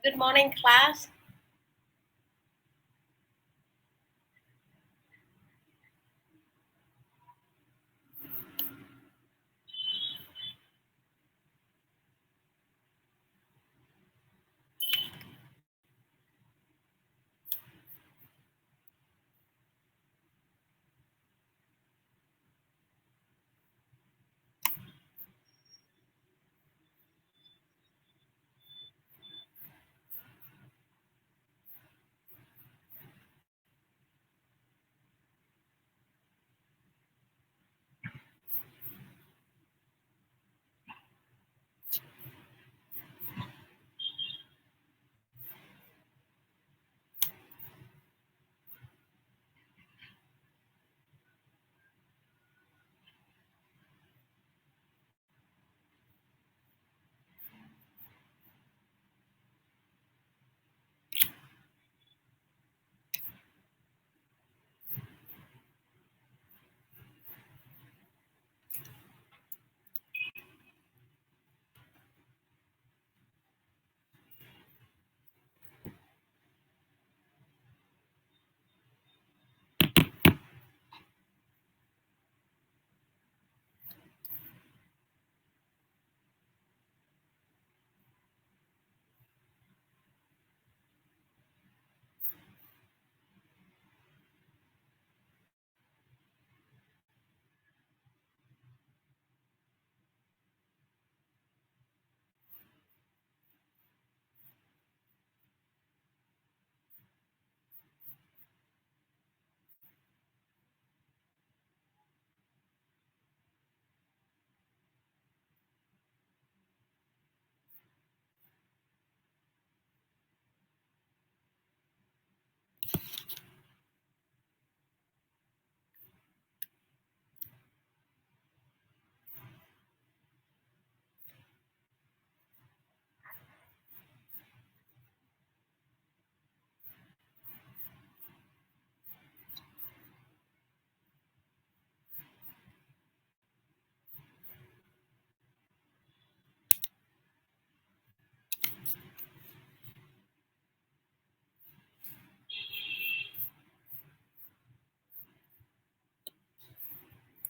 Good morning, class.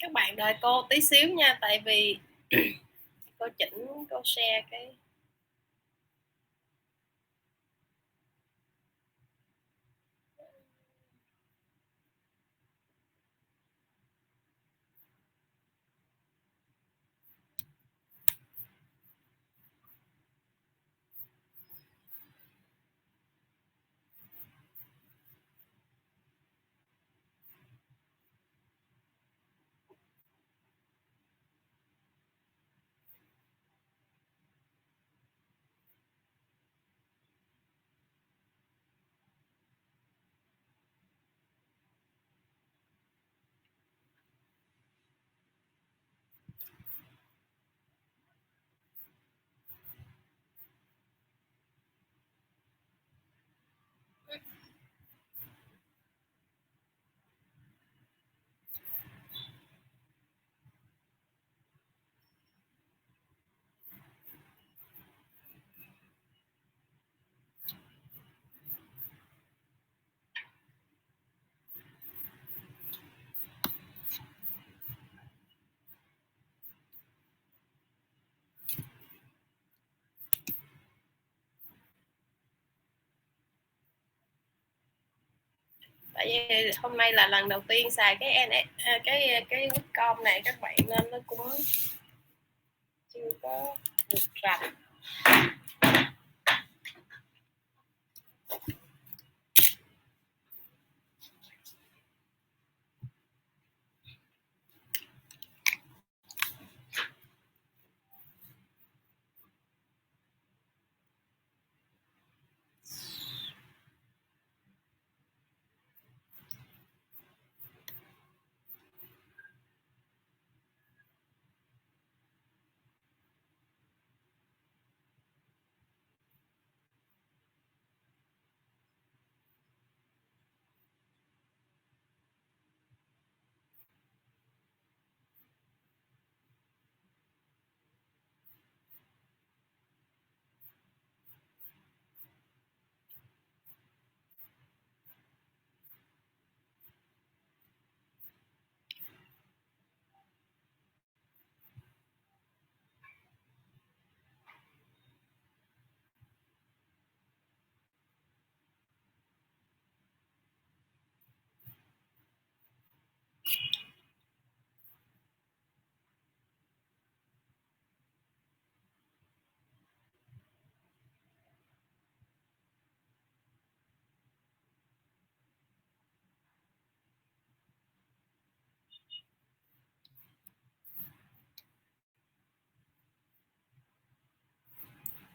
Các bạn đợi cô tí xíu nha, tại vì cô chỉnh, cô share cái tại vì hôm nay là lần đầu tiên xài cái Witcom này, các bạn, nên nó cũng chưa có được rành.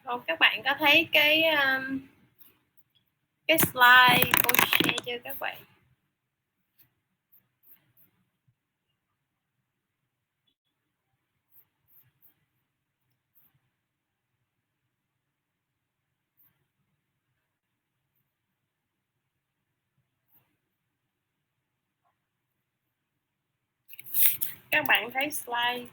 Các bạn có thấy cái slide cô share chưa các bạn? Các bạn thấy slide?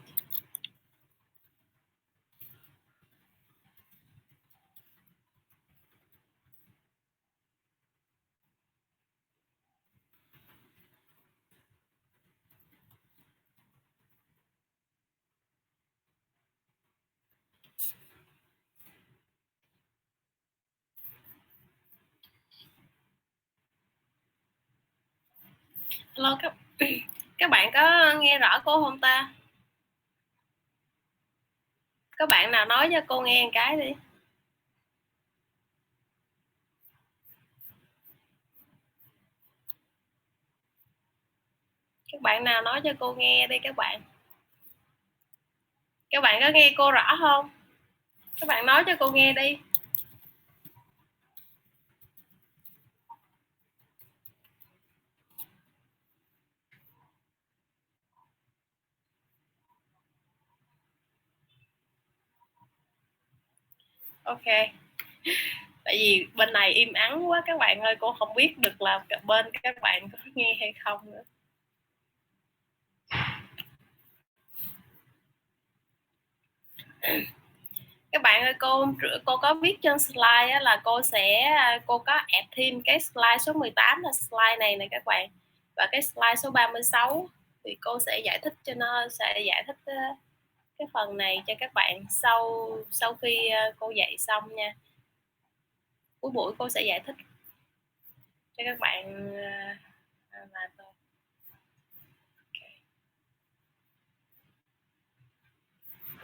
Hello các bạn có nghe rõ cô không ta? Các bạn nào nói cho cô nghe một cái đi. Các bạn nào nói cho cô nghe đi các bạn. Các bạn có nghe cô rõ không? Các bạn nói cho cô nghe đi. Ok. Tại vì bên này im ắng quá các bạn ơi, cô không biết được là bên các bạn có nghe hay không nữa. Các bạn ơi, cô có viết trên slide á, là cô có add thêm cái slide số 18 là slide này nè các bạn, và cái slide số 36 thì cô sẽ giải thích cái phần này cho các bạn sau khi cô dạy xong nha. Cuối buổi cô sẽ giải thích cho các bạn là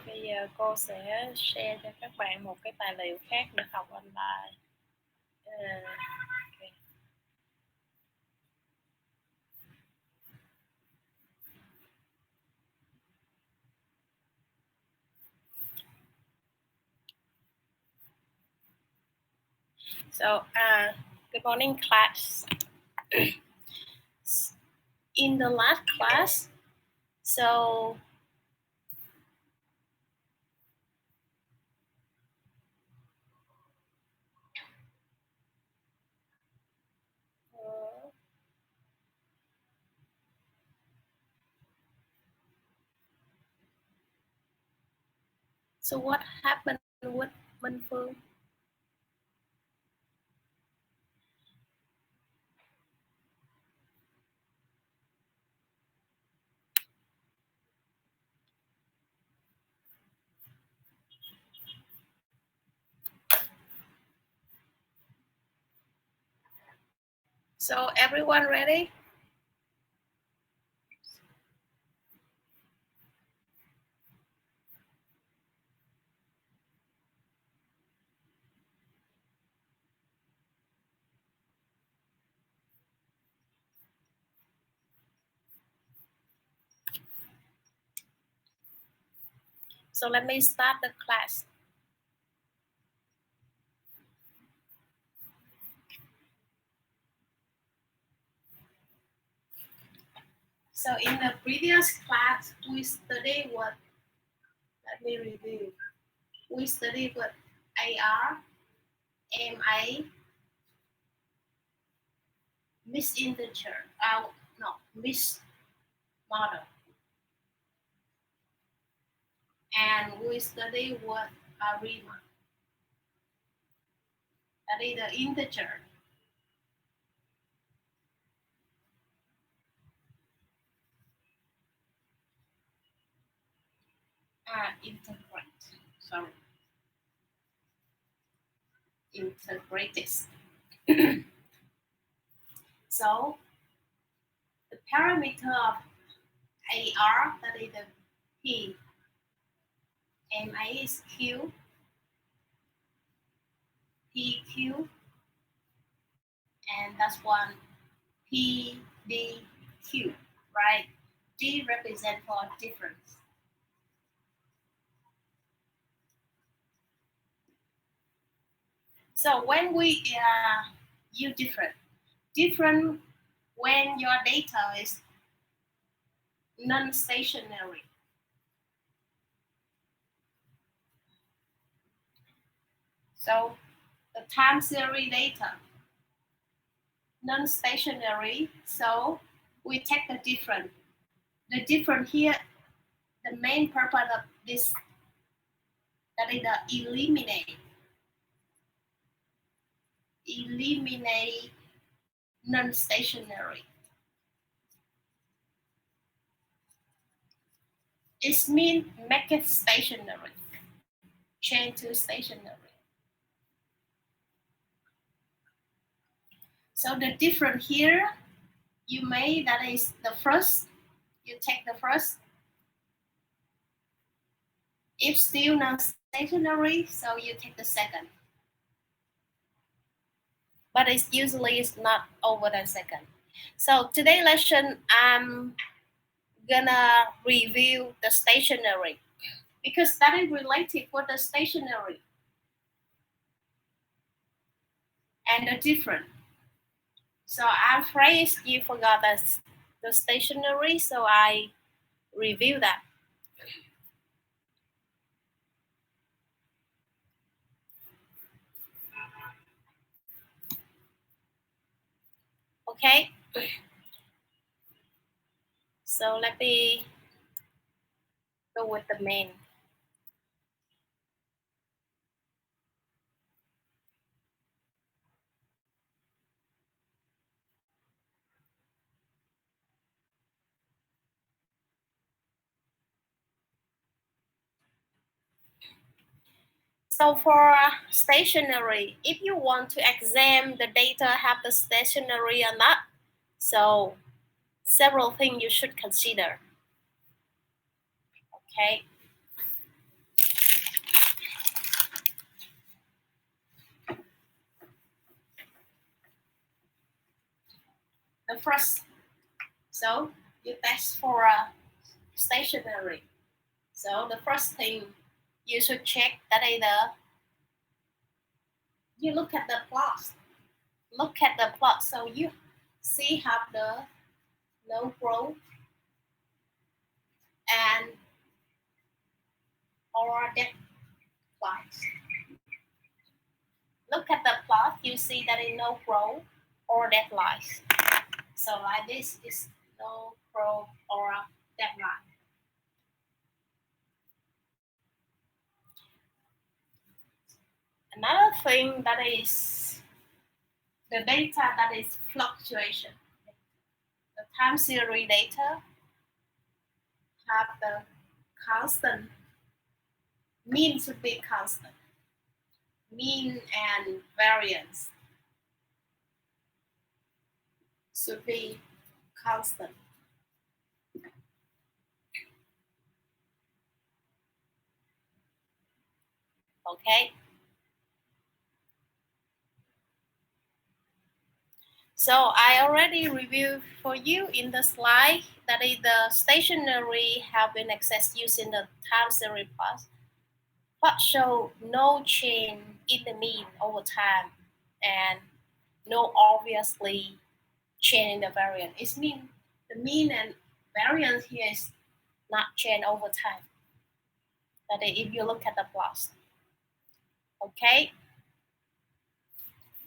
bây giờ cô sẽ share cho các bạn một cái tài liệu khác để học online. Okay. So, good morning, class. In the last class, so what happened with Minh Phương? So everyone ready? So let me start the class. So in the previous class, we studied what? Let me review. We studied what? AR, MA, mixed integer. No, mixed model. And we study what Riemann. That is the integer. Integrate. Sorry. Integrated. So the parameter of AR, that is the P, MA is Q, PQ, and that's one PDQ, right? D represent for difference. So when we use different when your data is non-stationary. So the time series data, non-stationary, so we take the different. The different here, the main purpose of this, that is the eliminate non-stationary. It means make it stationary, change to stationary. So the different here, you may, that is the first, you take the first. If still non-stationary, so you take the second. But it's usually not over the second. So today's lesson, I'm gonna review the stationary because that is related with the stationary and the different. So I'm afraid you forgot the stationary, so I review that. Okay. So let me go with the main. So for stationary, if you want to examine the data have the stationary or not, so several things you should consider. Okay. The first, so you test for stationary. So the first thing you should check that is you look at the plot. Look at the plot. So you see have the no growth and or decline. Look at the plot. You see that is no growth or decline. So like this is no growth or decline. Another thing that is the data that is fluctuation. The time series data have the constant, mean should be constant, mean and variance should be constant. Okay. So I already reviewed for you in the slide that is the stationary have been accessed using the time series plot, but show no change in the mean over time and no obviously change in the variance. It means the mean and variance here is not change over time. That is, if you look at the plot. Okay.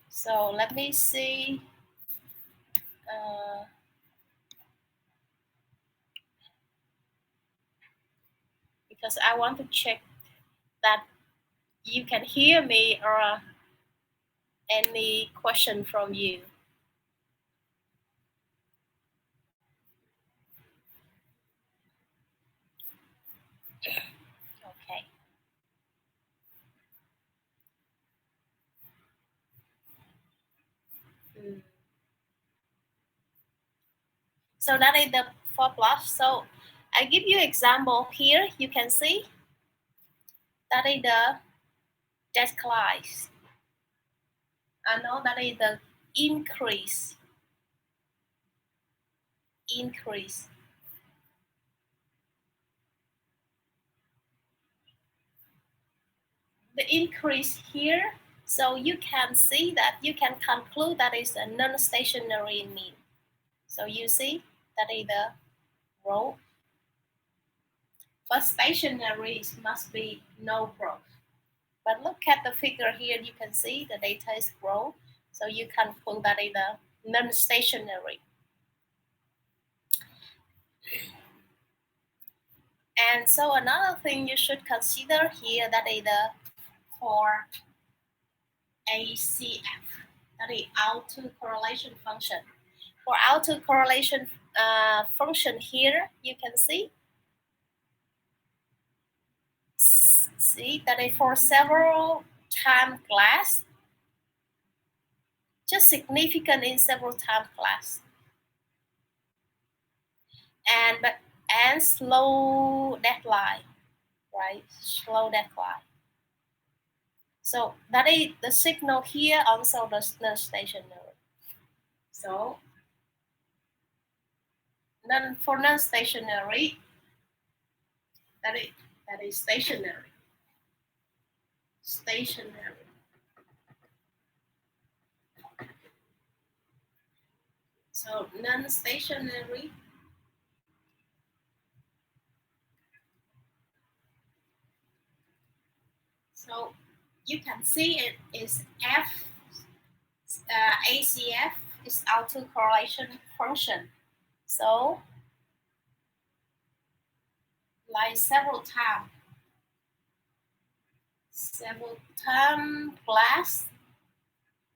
So let me see. Because I want to check that you can hear me or any question from you. Okay. So that is the four plots. So I give you example here. You can see that is the decline. I know that is the increase. Increase. The increase here So you can see that you can conclude that is a non-stationary mean. So you see that is the growth, but stationary must be no growth. But look at the figure here, you can see the data is growth. So you can conclude that is the non-stationary. And so another thing you should consider here that is the for ACF, that is autocorrelation function. For autocorrelation function here, you can see that is for several time class, just significant in several time class, and slow deadline, right? Slow deadline. So that is the signal here also the non-stationary. So for non-stationary, that is stationary. Stationary. So non-stationary. So you can see it is ACF is autocorrelation function. So like several time class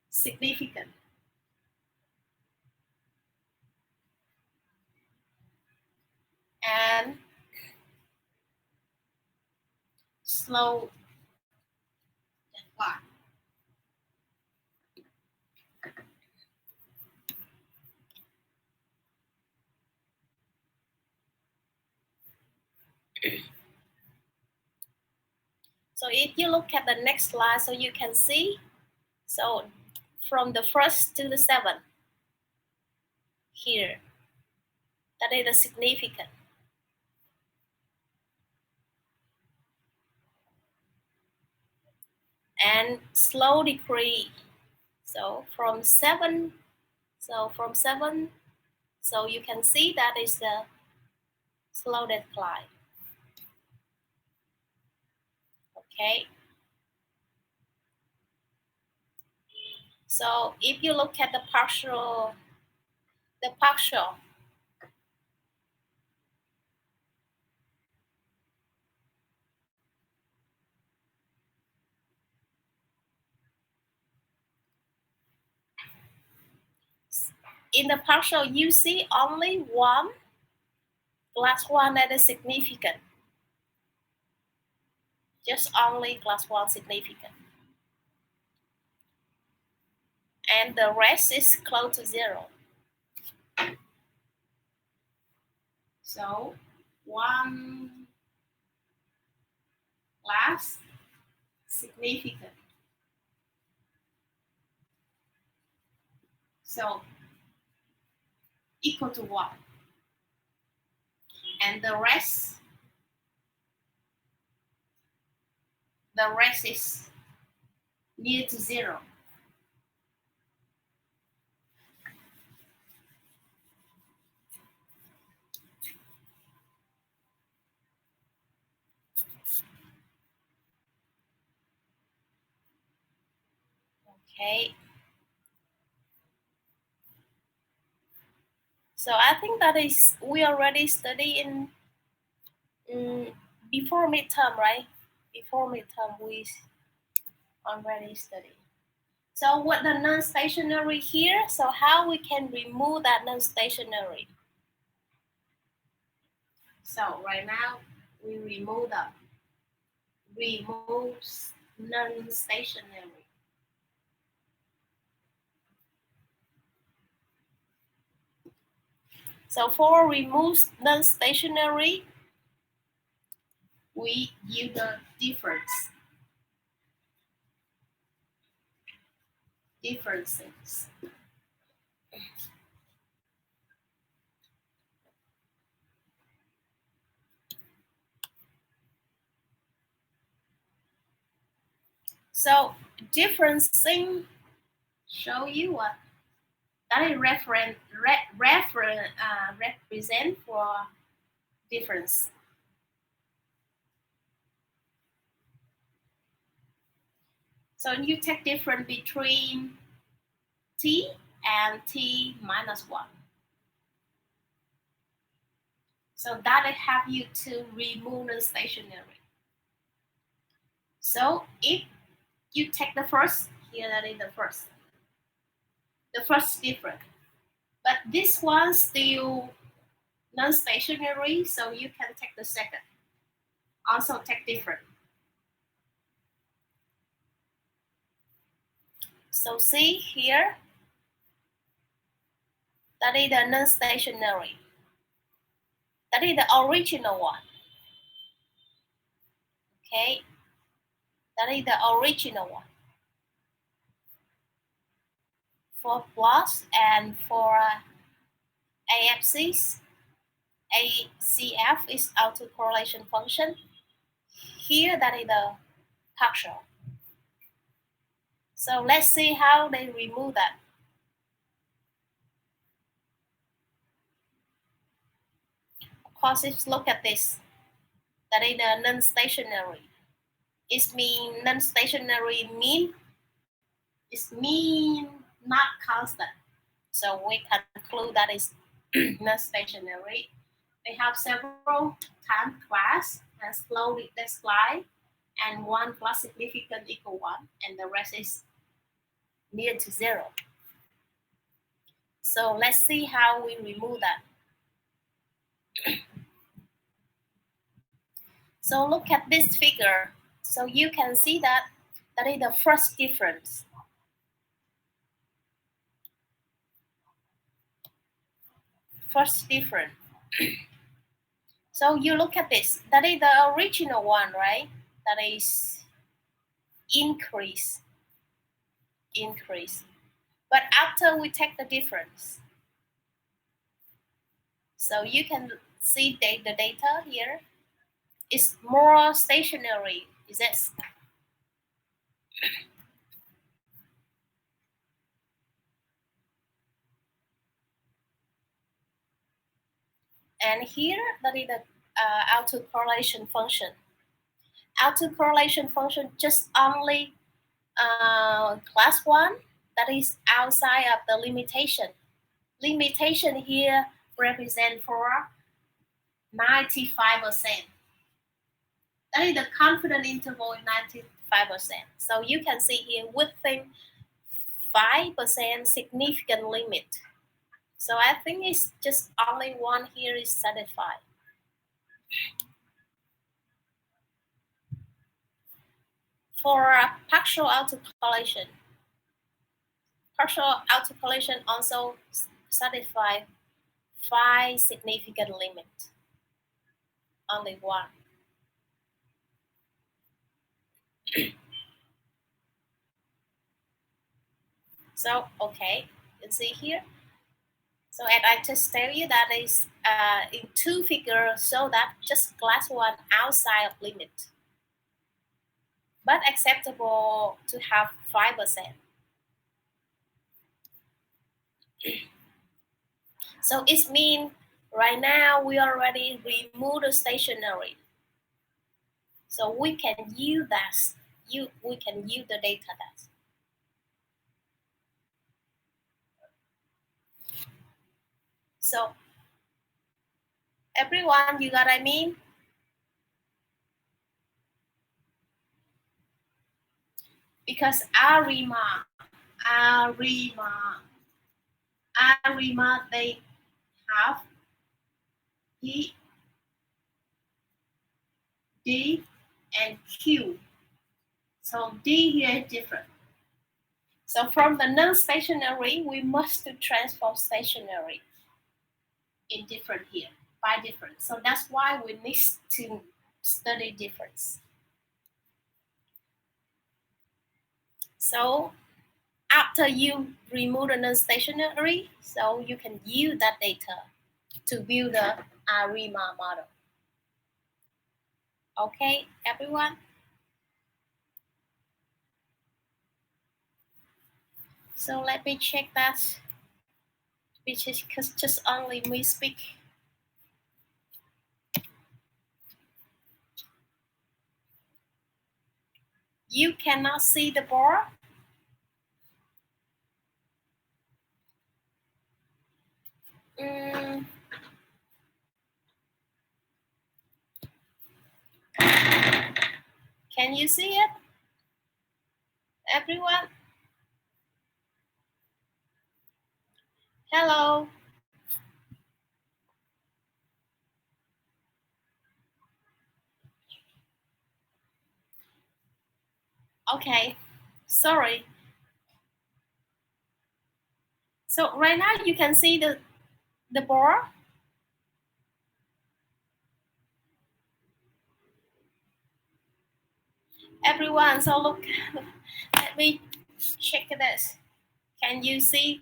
significant. And slow decline. So if you look at the next slide, so you can see, so from the first to the seventh here, that is the significant. And slow decrease. So from seven, so you can see that is the slow decline. Okay. So if you look at the partial, in the partial, you see only one class 1 that is significant. Just only class 1 significant. And the rest is close to 0. So one class significant. So equal to 1. And the rest is near to 0. Okay. So I think that is, we already study in before midterm, right? Before midterm, we already study. So what the non-stationary here, so how we can remove that non-stationary? So right now, we remove non-stationary. So for remove non-stationary, we use the differences. So different thing show you what that is represent for difference. So you take difference between t and t minus 1. So that will help you to remove the stationary. So if you take the first, here that is the first difference. But this one still non-stationary, so you can take the second. Also take different. So see here, that is the non-stationary. That is the original one. Okay, that is the original one. For plots and for AFCs, ACF is autocorrelation function. Here that is the partial. So let's see how they remove that. Of course, if you look at this, that is the non-stationary. It means non-stationary mean not constant. So we conclude that is non-stationary. They have several time class and slowly decline, and one plus significant equal 1, and the rest is near to 0. So let's see how we remove that. So look at this figure. So you can see that is the first difference. First difference. So you look at this. That is the original one, right? That is increase. But after we take the difference, so you can see the data here is more stationary. Is this? And here that is the autocorrelation function. Autocorrelation function just only class 1, that is outside of the limitation. Limitation here represent for 95%. That is the confidence interval in 95%. So you can see here within 5% significant limit. So I think it's just only one here is satisfied. For partial autocorrelation also satisfy 5 significant limit. Only one. So okay, you can see here. So and I just tell you that is in 2 figures, so that just class 1 outside of limit, but acceptable to have 5%. So it means right now we already remove the stationary. So we can use that. We can use the data that. So everyone, you got what I mean? Because ARIMA, they have E, D, and Q. So D here is different. So from the non-stationary, we must transform stationary in different here, by different. So that's why we need to study difference. So after you remove the non-stationary, so you can use that data to build the ARIMA model. Okay, everyone? So let me check that. Which is just only me speak. You cannot see the board. Can you see it, everyone? Hello. Okay, sorry. So right now you can see the board. Everyone, so look, let me check this. Can you see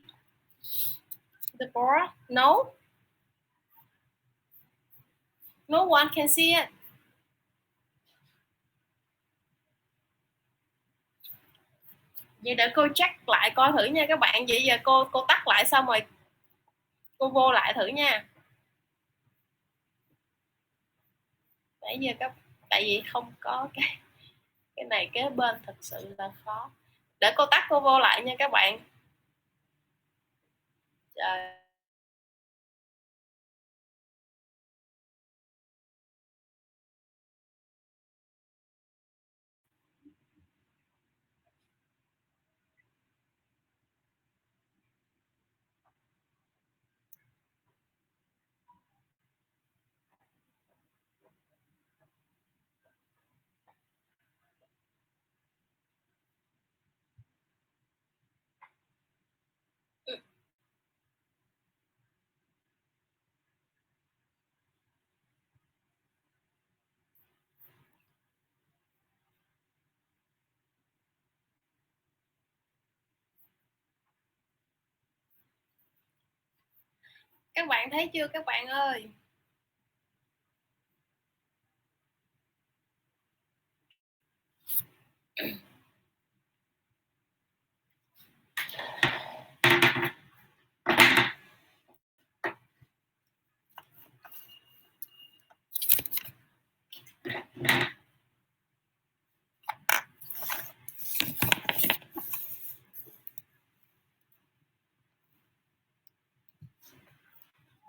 the board? No? No one can see it. Vậy để cô check lại coi thử nha các bạn. Vậy giờ cô tắt lại xong rồi cô vô lại thử nha. Nãy giờ tại vì không có cái này kế bên thật sự là khó. Để cô tắt cô vô lại nha các bạn. Trời. Các bạn thấy chưa các bạn ơi?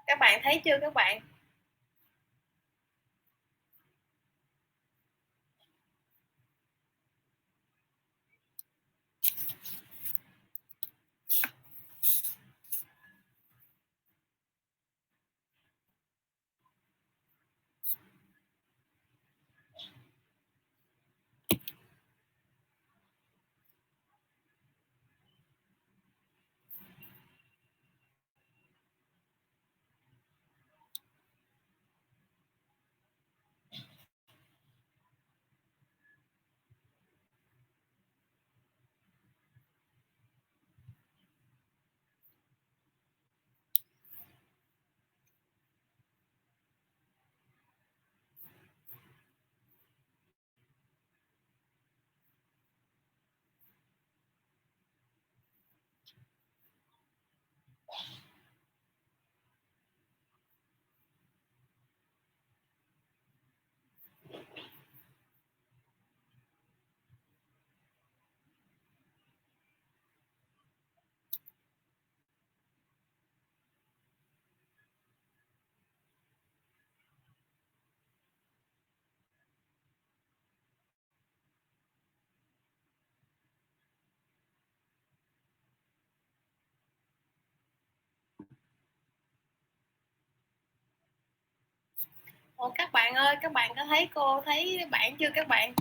Các bạn thấy chưa các bạn? Ồ, các bạn ơi, các bạn có thấy cô thấy bảng chưa các bạn?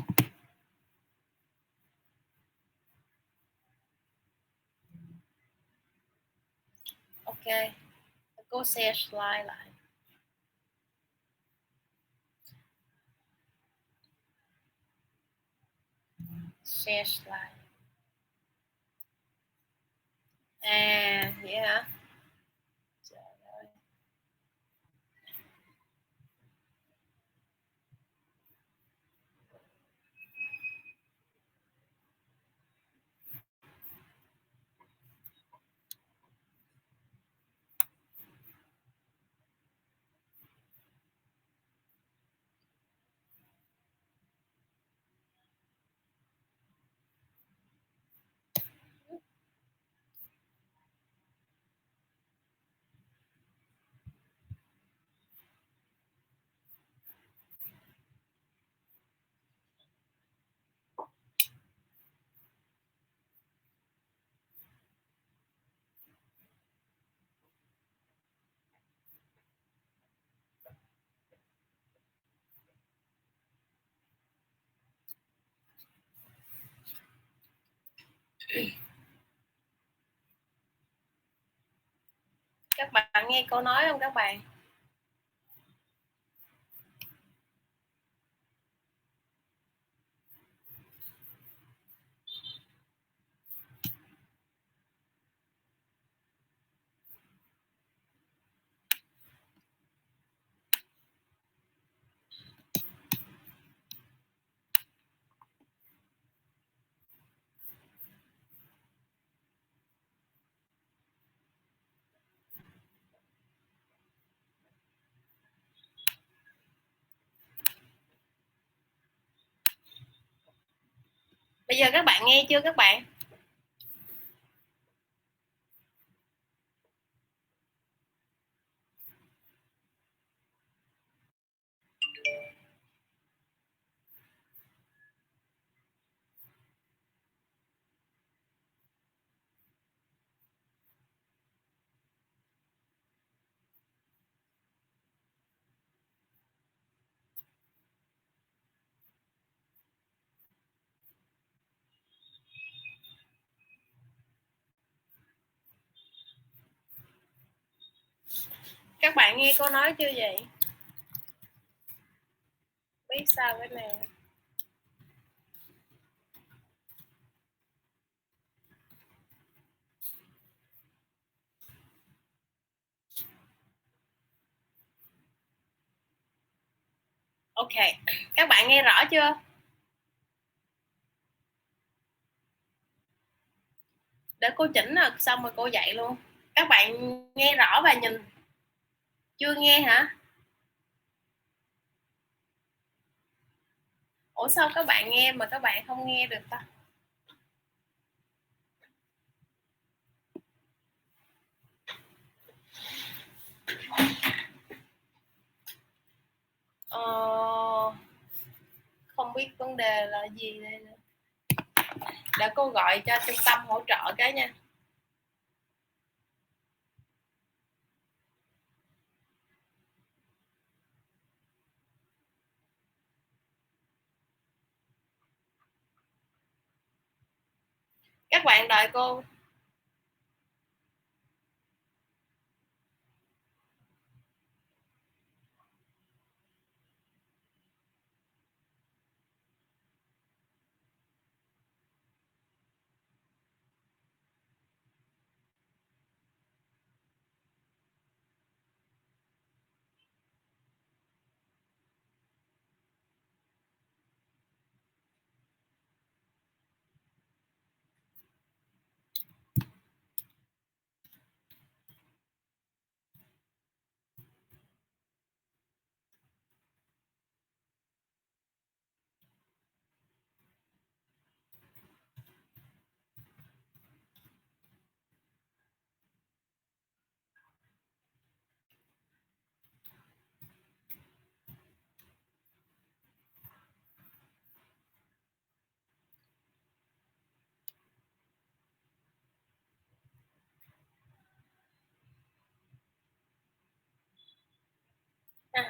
Ok, cô share slide lại. Share slide. À, vậy hả? Trời ơi. Các bạn nghe cô nói không các bạn? Bây giờ các bạn nghe chưa các bạn? Các bạn nghe cô nói chưa vậy? Biết sao cái này? Ok, các bạn nghe rõ chưa? Để cô chỉnh là xong rồi cô dạy luôn. Các bạn nghe rõ và nhìn. Chưa nghe hả? Ủa sao các bạn nghe mà các bạn không nghe được ta? Ờ, không biết vấn đề là gì đây nữa. Để cô gọi cho trung tâm hỗ trợ cái nha. Các bạn đợi cô.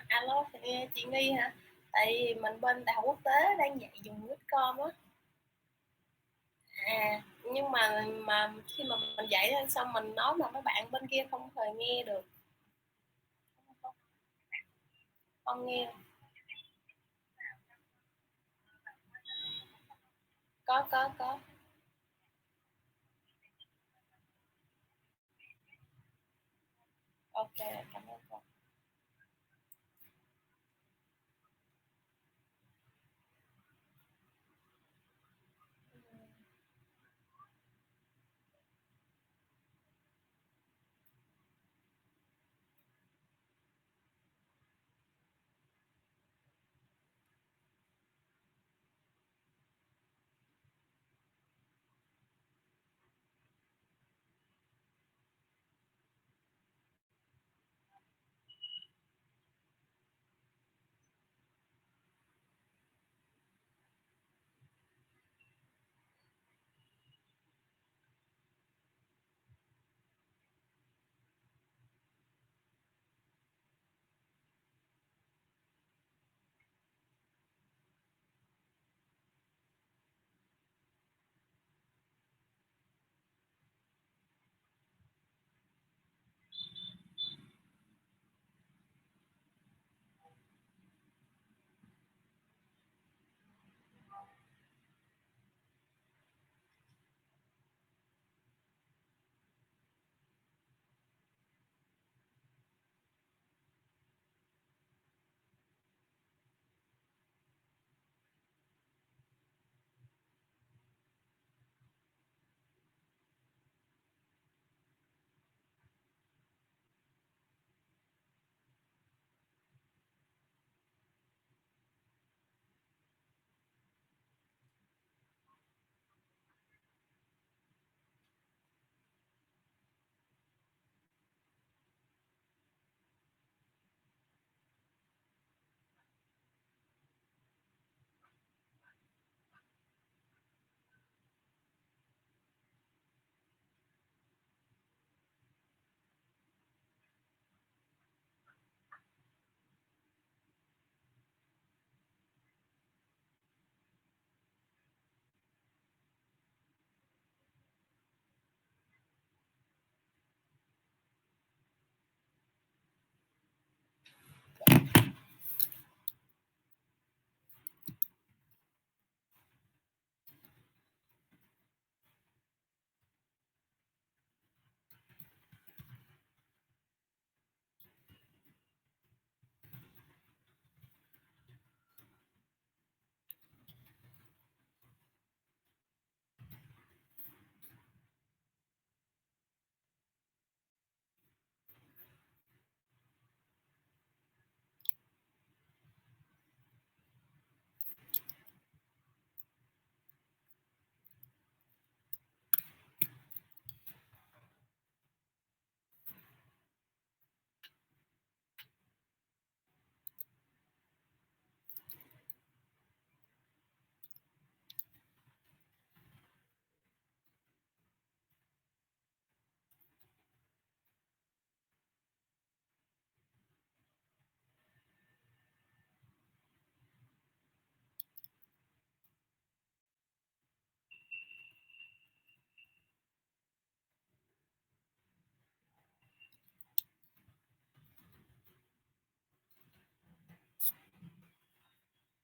Alo, chị Nghi hả? Tại vì mình bên Đại học Quốc tế đang dạy dùng Witcom á. Nhưng mà khi mà mình dạy xong mình nói mà mấy bạn bên kia không hề nghe được. Không, không nghe. Có. Ok, cảm ơn cô.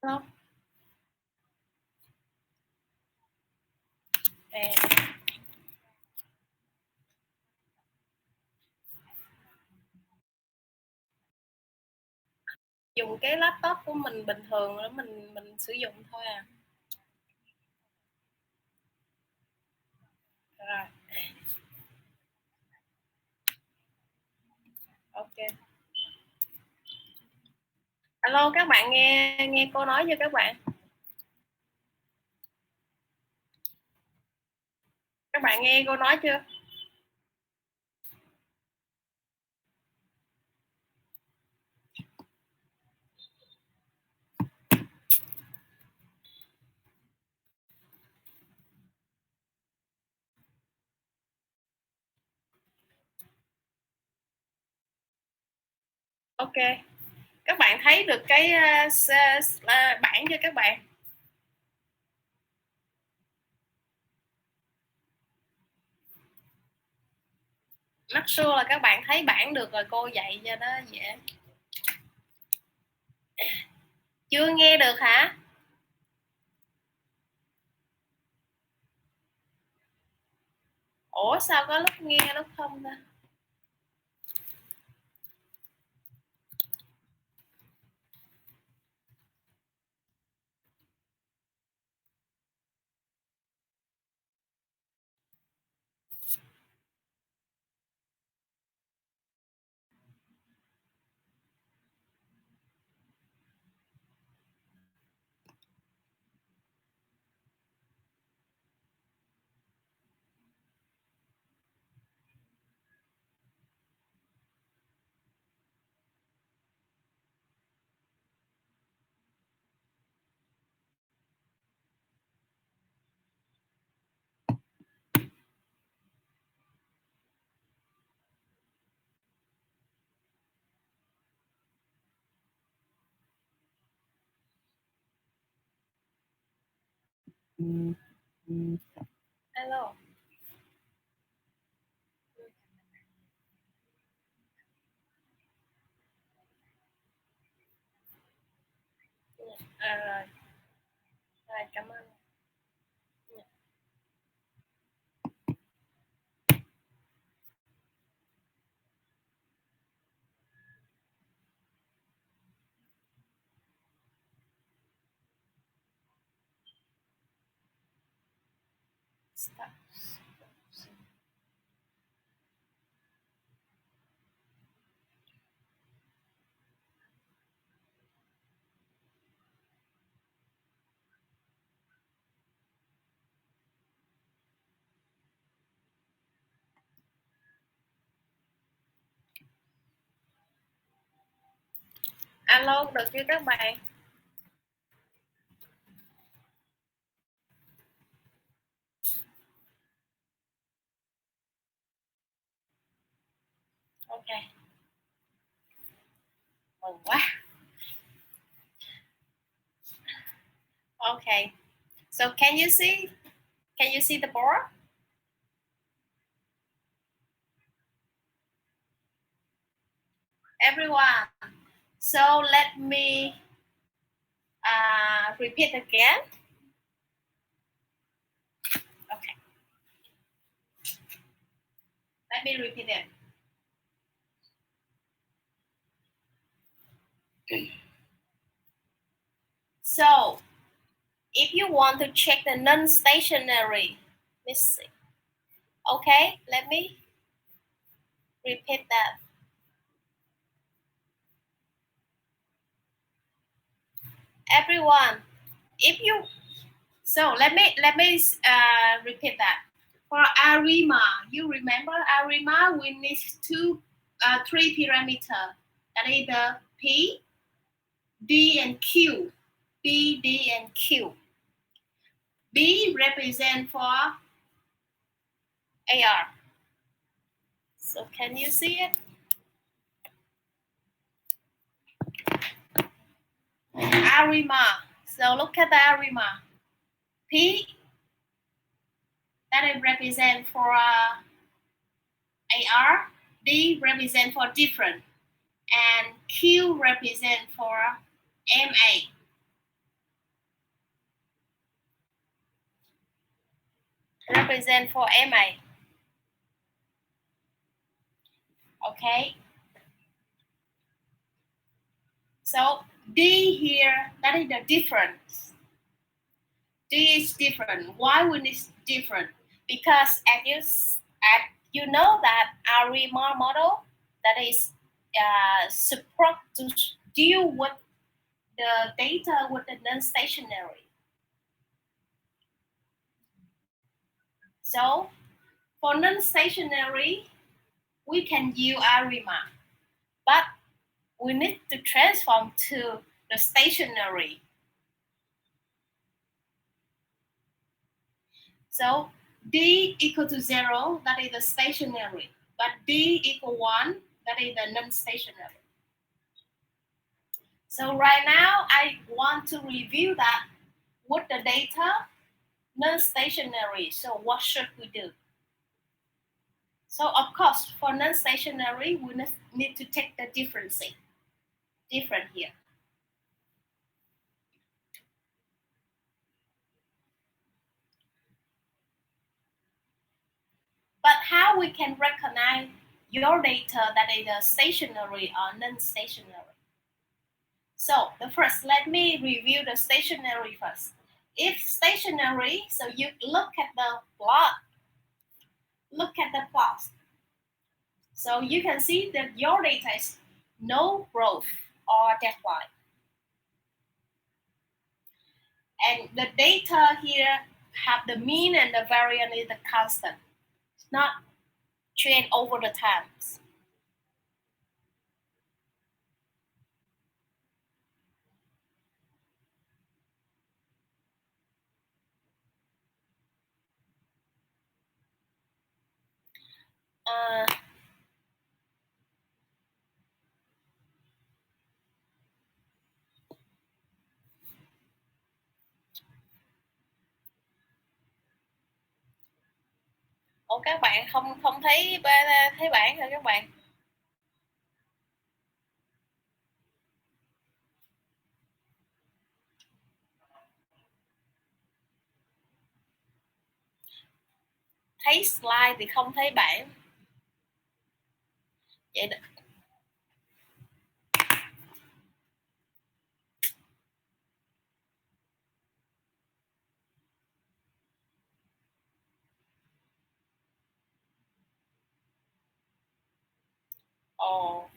Không. Dùng cái laptop của mình bình thường đó, mình sử dụng thôi à. Rồi. Ok. Alo, các bạn nghe cô nói chưa các bạn? Các bạn nghe cô nói chưa? Ok. Các bạn thấy được cái bảng chưa các bạn? Make sure là các bạn thấy bảng được rồi cô dạy cho nó dễ. Chưa nghe được hả? Ủa sao có lúc nghe lúc không ta? Alo. Rồi. Rồi, cảm ơn. Stop. Alo, được chưa các bạn? Ok. Mừng quá. Okay. So can you see the board? Everyone. So let me repeat again. Okay. Let me repeat it. So, if you want to check the non-stationary, let's see. Okay, let me repeat that. Everyone, if you let me repeat that. For ARIMA, you remember ARIMA? We need three parameters. That is the P, D, and Q. P, D, and Q. B represent for AR. So can you see it? ARIMA. So look at the ARIMA. P, that is represent for AR. D represent for different. And Q represent for MA. represent for MA. Okay. So D here, that is the difference. D is different. Why when it's different? Because as you know that our Riemann model that is supposed to deal with the data with the non-stationary. So for non-stationary, we can use our Riemann, but we need to transform to the stationary. So D equal to 0, that is the stationary, but D equal 1, that is the non-stationary. So right now, I want to review that with the data non-stationary. So what should we do? So of course, for non-stationary, we need to take the different here. But how we can recognize your data that is stationary or non-stationary? So the first, let me review the stationary first. If stationary, so you look at the plot. Look at the plot. So you can see that your data is no growth or decline. And the data here have the mean and the variance is the constant. It's not change over the times. Ủa các bạn không thấy bảng hả các bạn? Thấy slide thì không thấy bảng. Vậy đó. Ồ.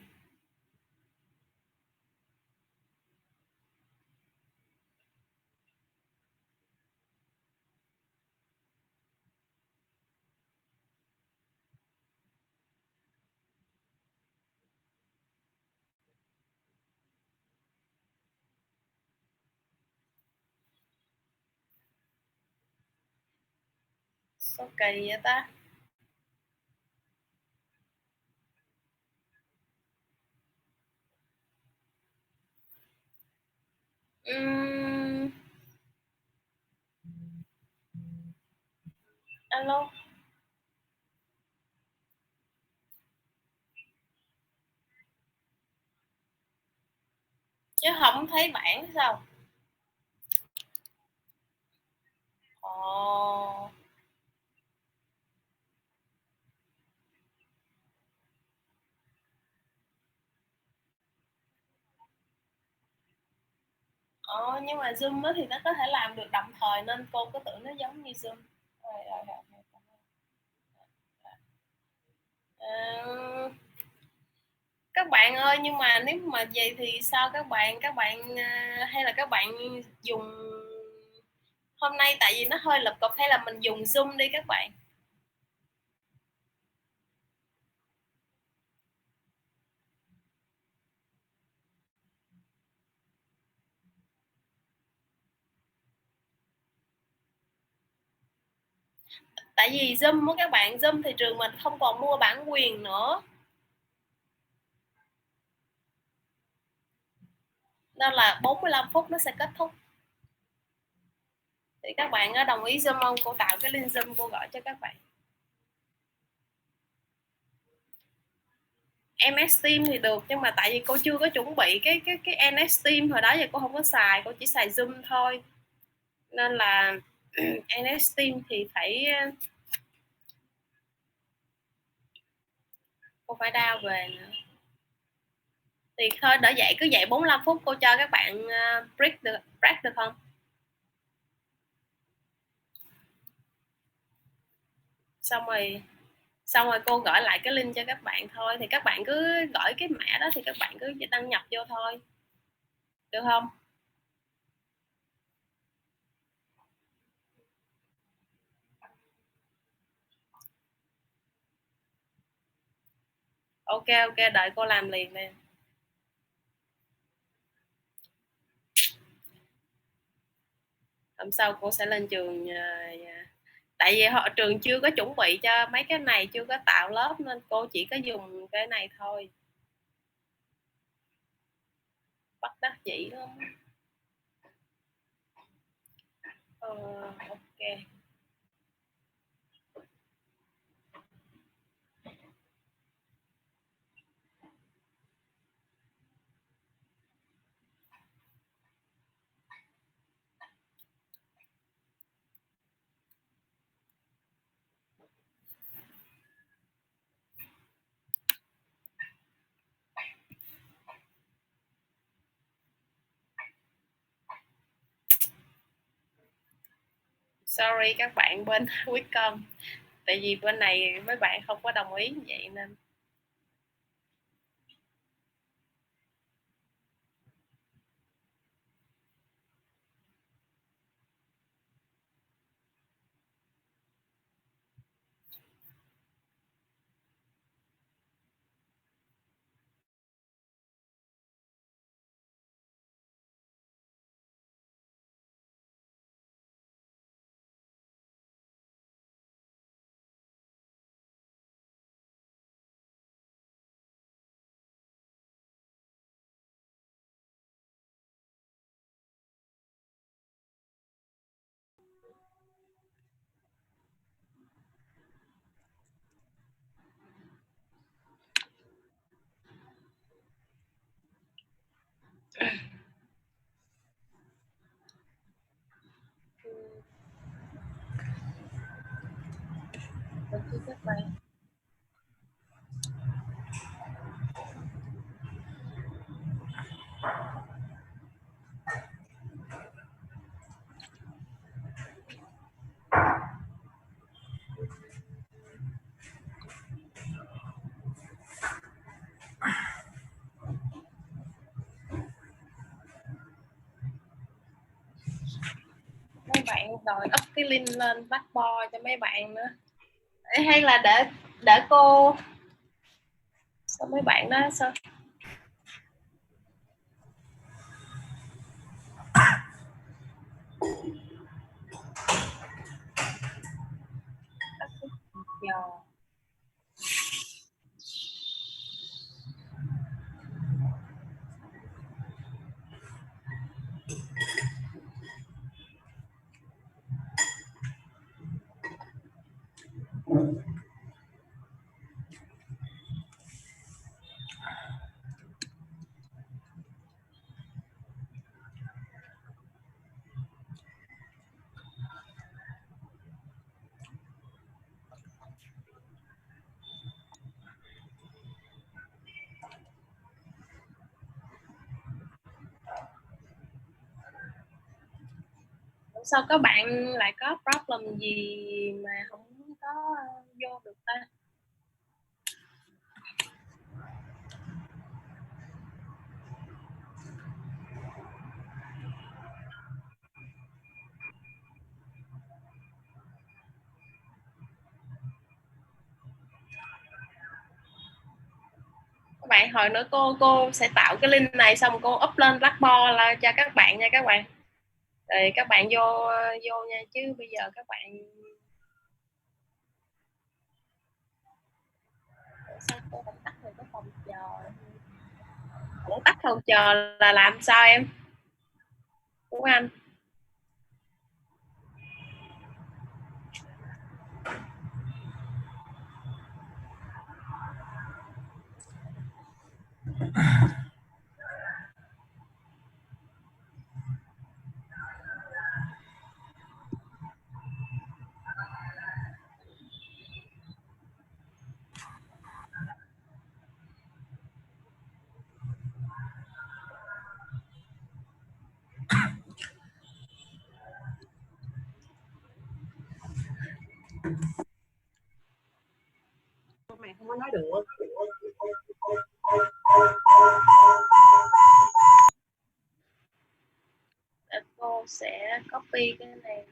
Sao kỳ vậy ta? Alo. Chứ không thấy bảng sao? Ồ. Nhưng mà Zoom thì nó có thể làm được đồng thời nên cô có tưởng nó giống như Zoom. Các bạn ơi, nhưng mà nếu mà vậy thì sao các bạn hay là các bạn dùng hôm nay tại vì nó hơi lập cập, hay là mình dùng Zoom đi các bạn? Tại vì Zoom á các bạn, Zoom thì trường mình không còn mua bản quyền nữa, nên là 45 phút nó sẽ kết thúc. Thì các bạn đồng ý Zoom không? Cô tạo cái link Zoom, cô gọi cho các bạn. MS Team thì được, nhưng mà tại vì cô chưa có chuẩn bị cái NS Team hồi đó giờ cô không có xài, cô chỉ xài Zoom thôi, nên là NS Team thì phải cô phải đao về nữa. Thì thôi đỡ dạy, cứ dạy 45 phút cô cho các bạn break được không? Xong rồi cô gửi lại cái link cho các bạn thôi, thì các bạn cứ gửi cái mã đó thì các bạn cứ đăng nhập vô thôi, được không? Ok, đợi cô làm liền nè. Hôm sau cô sẽ lên trường, tại vì họ trường chưa có chuẩn bị cho mấy cái này, chưa có tạo lớp nên cô chỉ có dùng cái này thôi, bất đắc dĩ lắm. Ok. Sorry các bạn bên Wicom, tại vì bên này mấy bạn không có đồng ý vậy nên được chứ các bạn. Mấy bạn đòi up cái link lên Blackboard cho mấy bạn nữa. Hay là để cô, sao mấy bạn đó sao giờ sao các bạn lại có problem gì mà không có vô được ta? Các bạn hồi nữa cô sẽ tạo cái link này xong cô up lên Blackboard là cho các bạn nha các bạn, rồi các bạn vô nha, chứ bây giờ các bạn sao cô không tắt được cái phòng chờ, không tắt phòng chờ là làm sao em của anh? Mày không có nói được. Cô sẽ copy cái này.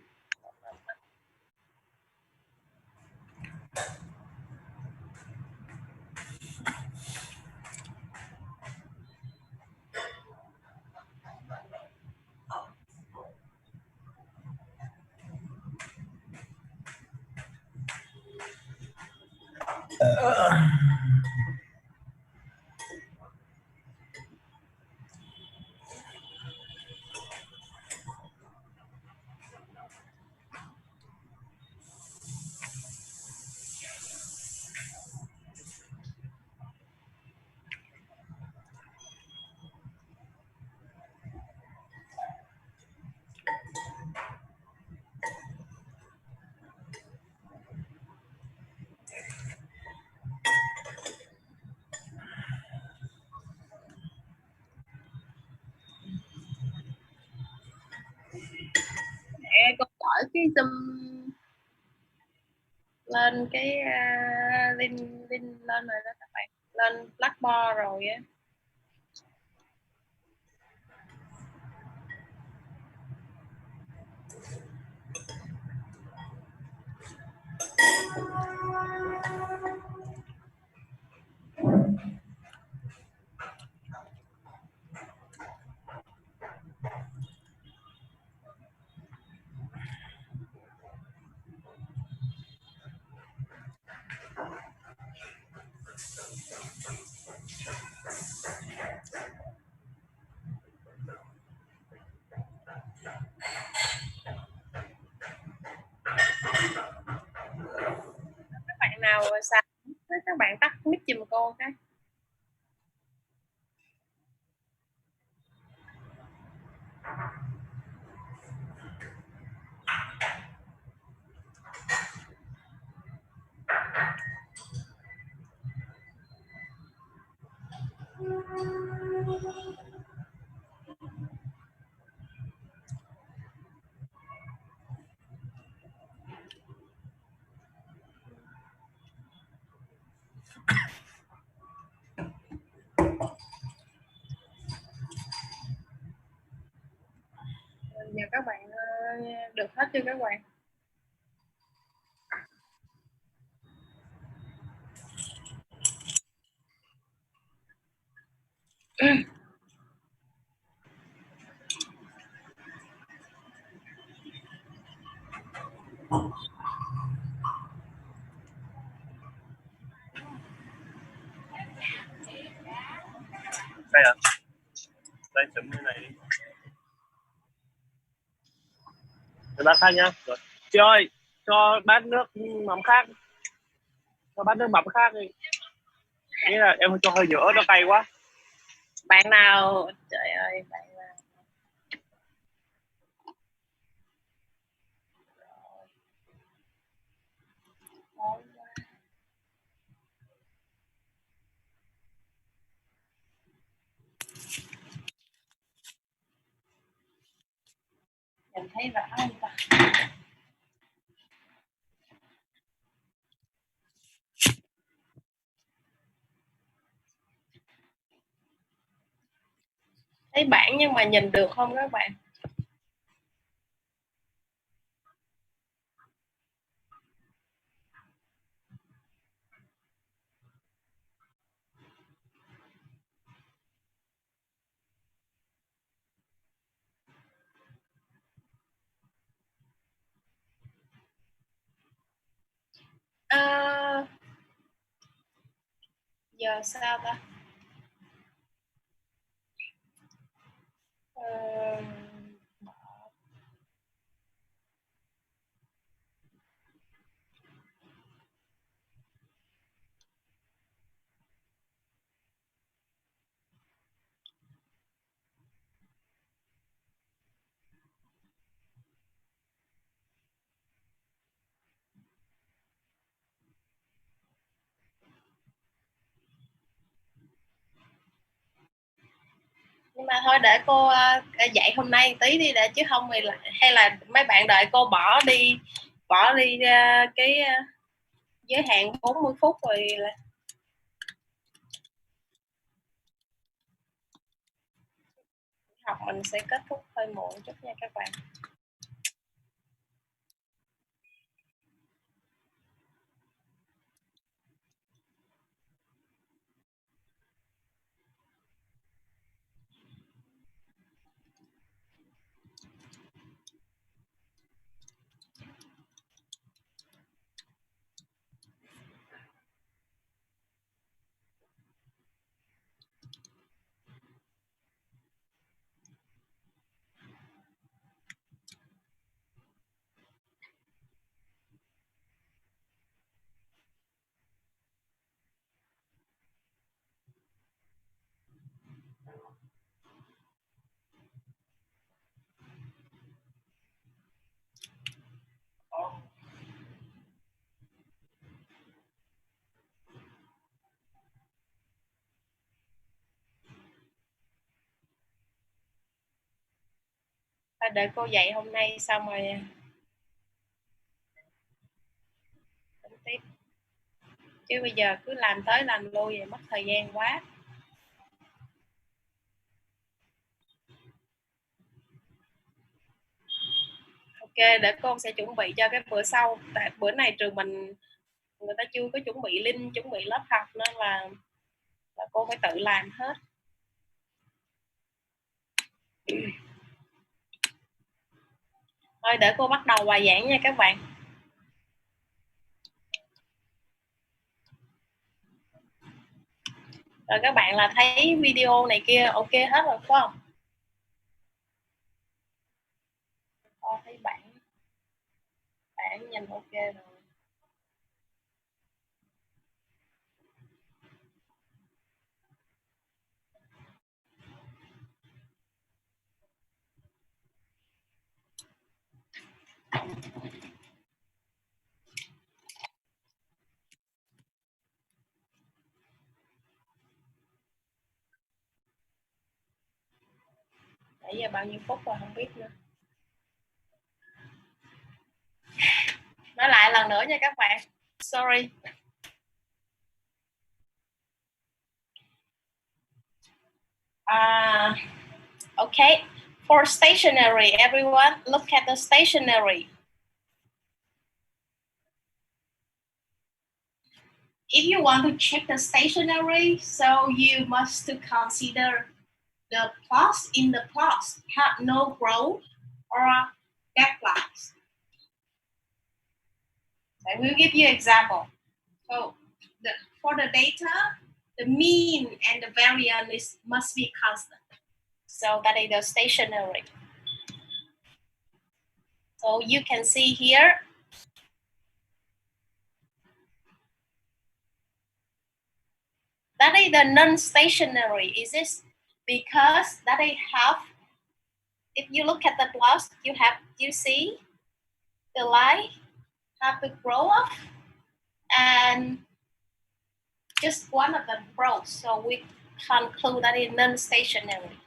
Cô gửi cái Zoom lên cái link lên rồi đó các bạn, lên Blackboard rồi á. Các bạn nào xài các bạn tắt mic giùm cô cái. Giờ các bạn được hết chưa các bạn? Đây à? Đây chấm như này đi. Bát khác nhá. Rồi. Chị ơi, cho bát nước mắm khác. Cho bát nước mắm khác đi. Nghĩa là em cho hơi nhiều ớt, nó cay quá. Bạn nào, trời ơi, bạn nào. Nhìn thấy rõ không ta? Thấy bảng nhưng mà nhìn được không các bạn? Giờ sao ta? Nhưng mà thôi để cô dạy hôm nay tí đi đã, chứ không thì hay là mấy bạn đợi cô bỏ đi bỏ đi cái giới hạn 40 phút rồi là học mình sẽ kết thúc hơi muộn chút nha các bạn. Đợi cô dạy hôm nay xong rồi tiếp, chứ bây giờ cứ làm tới làm lui vậy mất thời gian quá. Ok, để cô sẽ chuẩn bị cho cái bữa sau, tại bữa này trường mình người ta chưa có chuẩn bị link, chuẩn bị lớp học nên là cô phải tự làm hết. Thôi để cô bắt đầu bài giảng nha các bạn. Rồi các bạn là thấy video này kia ok hết rồi phải không? Cô thấy bạn nhìn ok rồi. Nãy giờ bao nhiêu phút rồi không biết nữa. Nói lại lần nữa nha các bạn. Sorry. Okay. For stationery, everyone, look at the stationery. If you want to check the stationery, so you must consider the plots in the plots have no growth or backlights. I will give you example. So for the data, the mean and the variance must be constant. So that is the stationary. So you can see here. That is the non-stationary. Is this because that they have, if you look at the plots, you see the line have to grow up and just one of them grows. So we conclude that is non-stationary.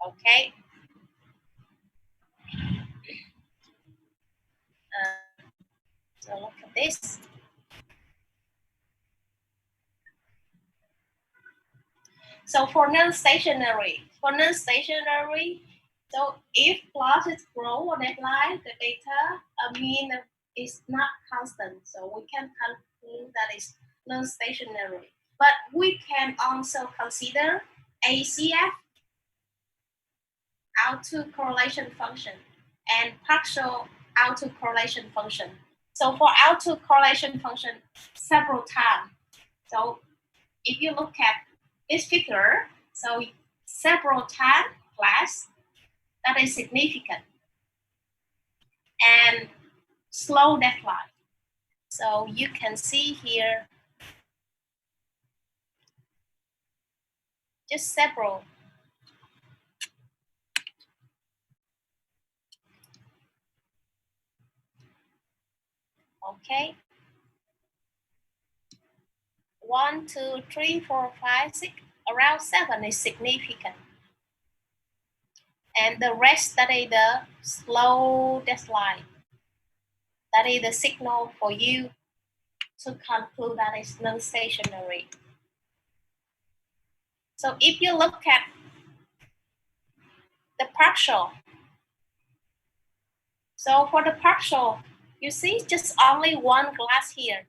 Okay. So look at this. So for non-stationary, so if plots grow on that line, the data mean is not constant. So we can conclude that is non-stationary. But we can also consider ACF, autocorrelation function, and partial autocorrelation function. So for autocorrelation function, several times. So if you look at this figure, so several times class, that is significant, and slow deadline. So you can see here just several. Okay. 1, 2, 3, 4, 5, 6, around 7 is significant. And the rest that is the slow deadline. that is the signal for you to conclude that it's non-stationary. So if you look at the partial, so for the partial, you see just only one glass here,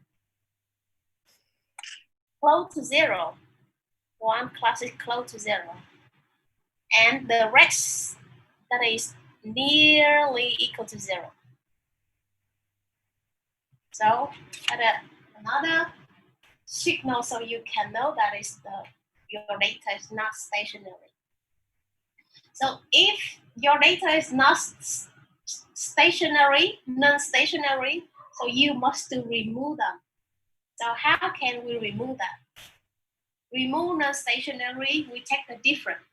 close to zero. One class is close to zero. And the rest that is nearly equal to zero. So another signal so you can know that is your data is not stationary. So if your data is not stationary, non-stationary, so you must remove them. So how can we remove that? Remove non-stationary, we take the difference.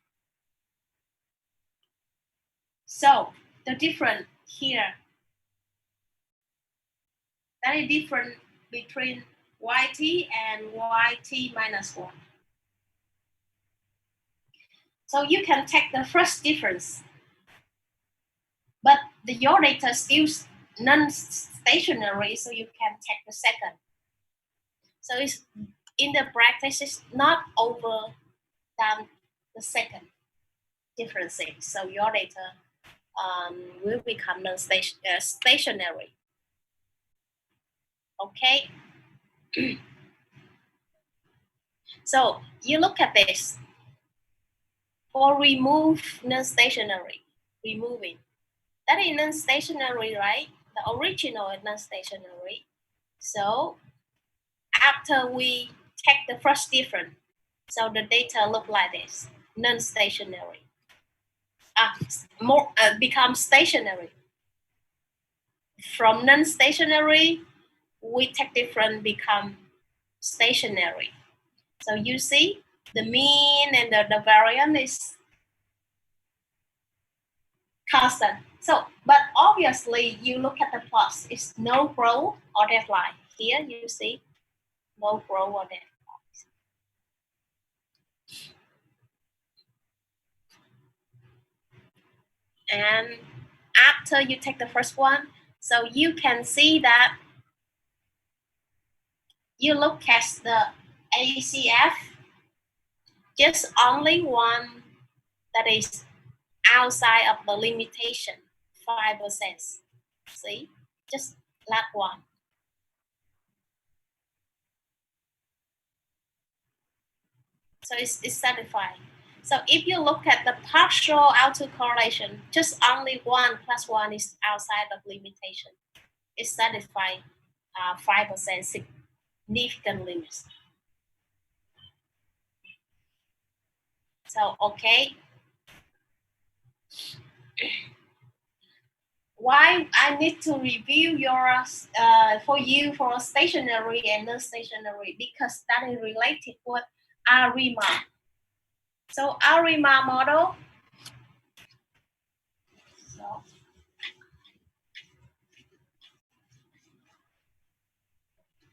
So the difference here, that is different between yt and yt minus 1. So you can take the first difference, but your data is still non-stationary, so you can take the second. So it's in the practice, it's not over than the second differencing. So your data will become stationary. Okay. So you look at this. For remove non-stationary, removing. That is non-stationary, right? The original is non-stationary. So after we take the first difference, so the data look like this, non-stationary. Become stationary. From non-stationary, we take different, become stationary. So you see the mean and the variance is constant. So, but obviously you look at the plots, it's no growth or decline. Here you see no growth or decline. And after you take the first one, so you can see that you look at the ACF, just only one that is outside of the limitation, 5%. See, just that one. So it's satisfied. So if you look at the partial autocorrelation, just only 1 + 1 is outside of limitation. It's satisfied 5% significant limits. So, okay. Why I need to review your for you for stationary and non-stationary, because that is related with ARIMA. So ARIMA model.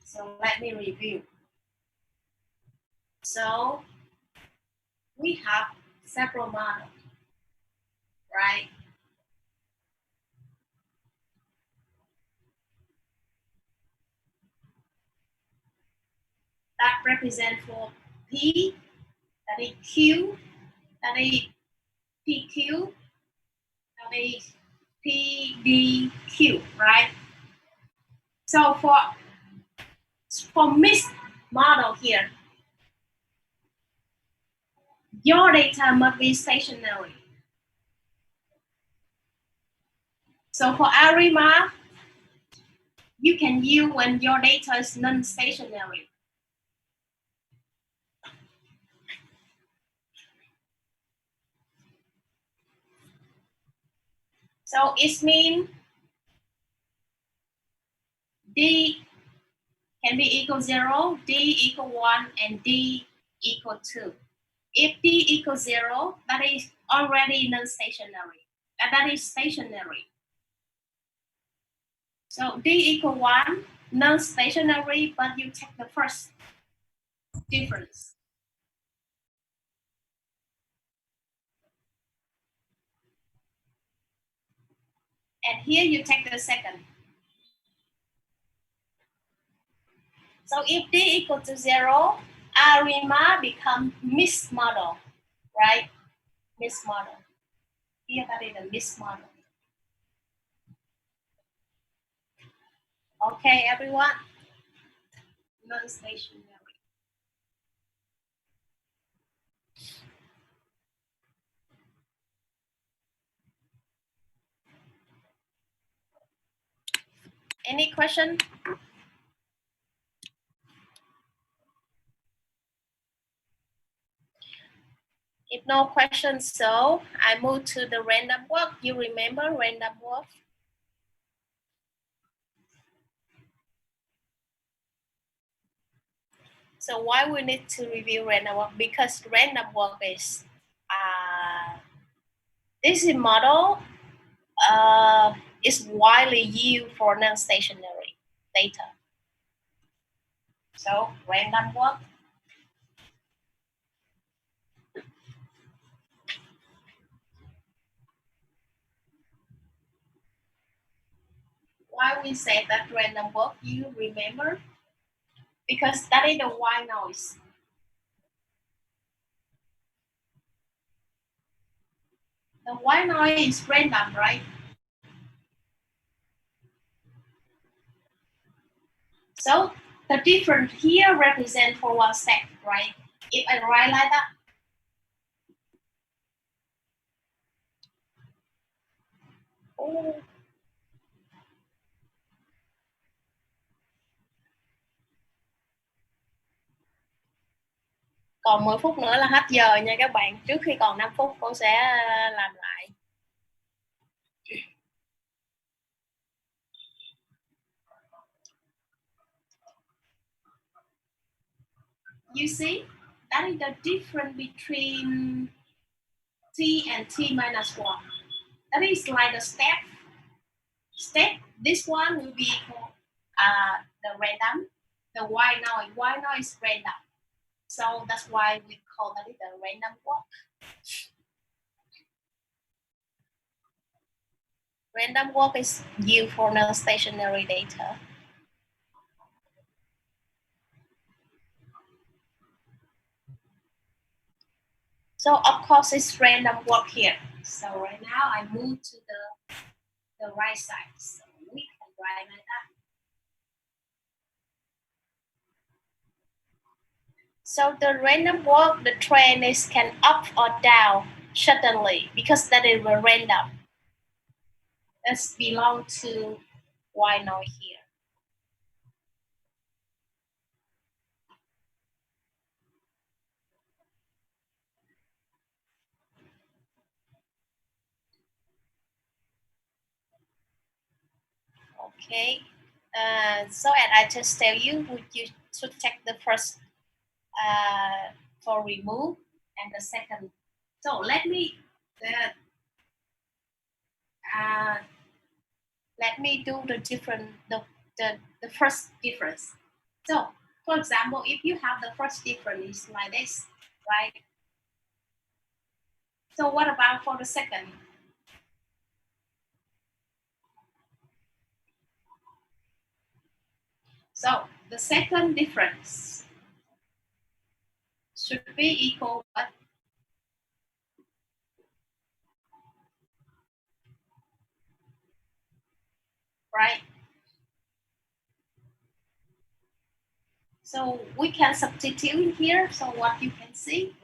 So let me review. So we have several models, right? That represent for P, that is Q, that is PQ, that is PDQ, right? So for mixed model here, your data must be stationary. So for ARIMA, you can use when your data is non-stationary. So it means D can be equal 0, D equal 1, and D equal 2. If D equals 0, that is already non-stationary. That is stationary. So D equal 1, non-stationary, but you take the first difference. And here you take the second. So if D equal to 0, ARIMA become mixed model, right? Mixed model. Here that is a mixed model. Okay, everyone. Non-stationary. Any question? If no questions, so I move to the random walk. You remember random walk? So why we need to review random walk? Because random walk is this model is widely used for non-stationary data. So random walk. Why we say that random walk? You remember? Because that is the white noise. The white noise is random, right? So the difference here represent for one step, right? If I write like that, còn 10 phút nữa là hết giờ nha các bạn. Trước khi còn 5 phút cô sẽ làm lại. You see, that is the difference between t and t minus 1. That is like the step. This one will be equal the random. The white noise is random. So that's why we call that the random walk. Random walk is used for non-stationary data. So of course it's random walk here. So right now I move to the right side. So we can write like that. So the random walk, the trend is can up or down suddenly because that is random. That's belong to white noise here. Okay. So and I just tell you, you should take the first for remove and the second. So let me do the different the first difference. So for example, if you have the first difference like this, right? So what about for the second? So the second difference should be equal what? Right? So we can substitute here. So what you can see.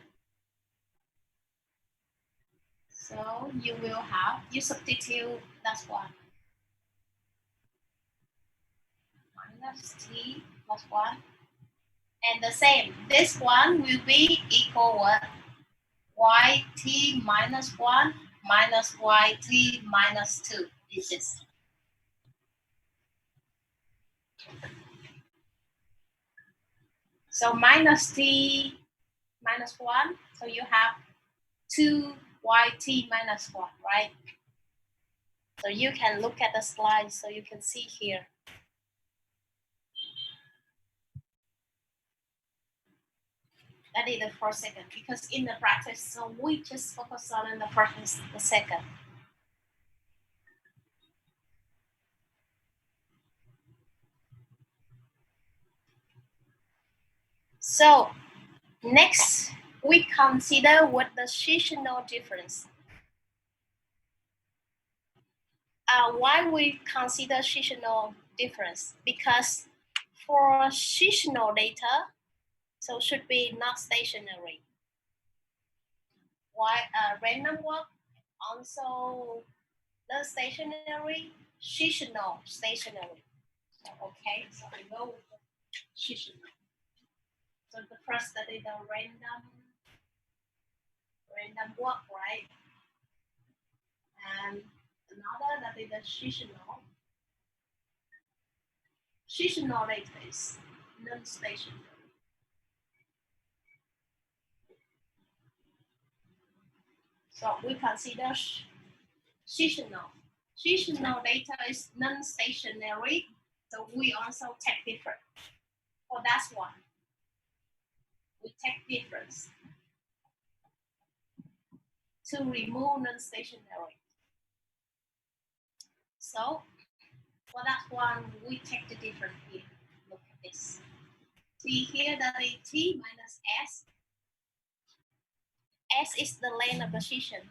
So you will have, you substitute, that's one. Minus t plus 1. And the same, this one will be equal what? Yt minus 1 minus yt minus 2 is this. So minus t minus 1, so you have 2yt minus 1, right? So you can look at the slide so you can see here. That is the first second, because in the practice, so we just focus on the first and the second. So next, we consider what the seasonal difference. Why we consider seasonal difference? Because for seasonal data, so should be not stationary. Why random walk also not stationary, seasonal stationary. So, okay, so I go with the seasonal. So the first that is the random walk, right? And another that is the seasonal. Seasonal data is non-stationary. So we consider seasonal. Seasonal data is non-stationary, so we also take different. For that one, we take difference to remove non-stationary. So for that one, we take the difference here. Look at this. See here that is T minus S. S is the length of position.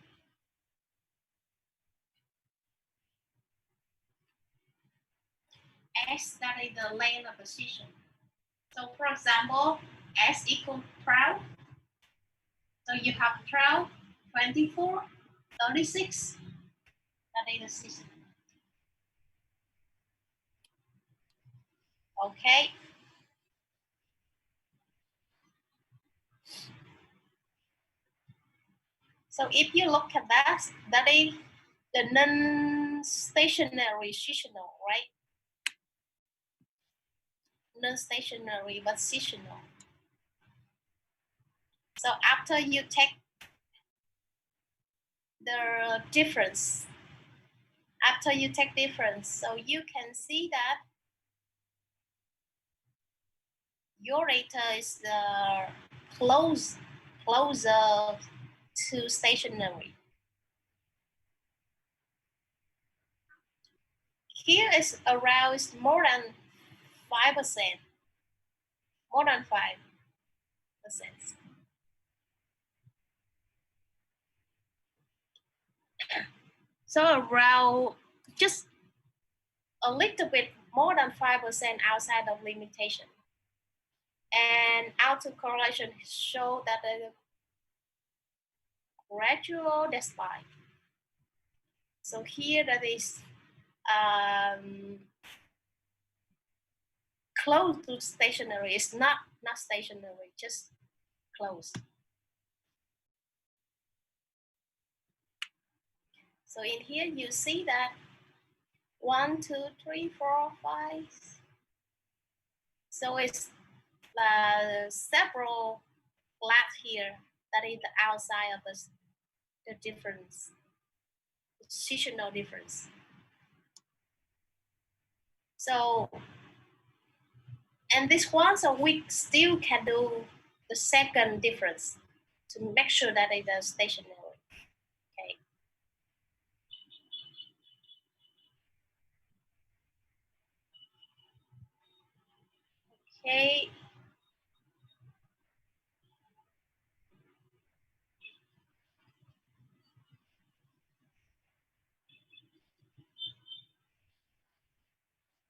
S that is the length of position. So for example, S equals 12. So you have 12, 24, 36. That is the system. Okay. So if you look at that, that is the non-stationary seasonal, right? Non-stationary but seasonal. So after you take the difference, so you can see that your data is closer to stationary. Here is around more than 5%, more than 5%. So around just a little bit more than 5% outside of limitation. And autocorrelation show that the gradual decline. So here that is close to stationary. It's not stationary, just close. So in here you see that 1, 2, 3, 4, 5. So it's several flat here that is the outside of the difference, the seasonal difference. So, and this one, so we still can do the second difference to make sure that it is stationary. Okay. Okay.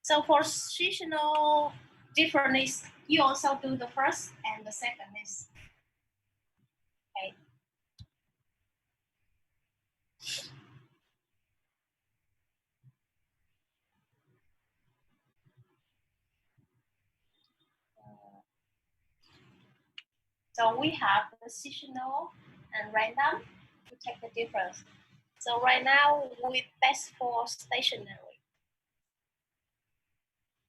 So for seasonal difference, you also do the first and the second is okay. So we have the seasonal and random to take the difference. So right now we test for stationary.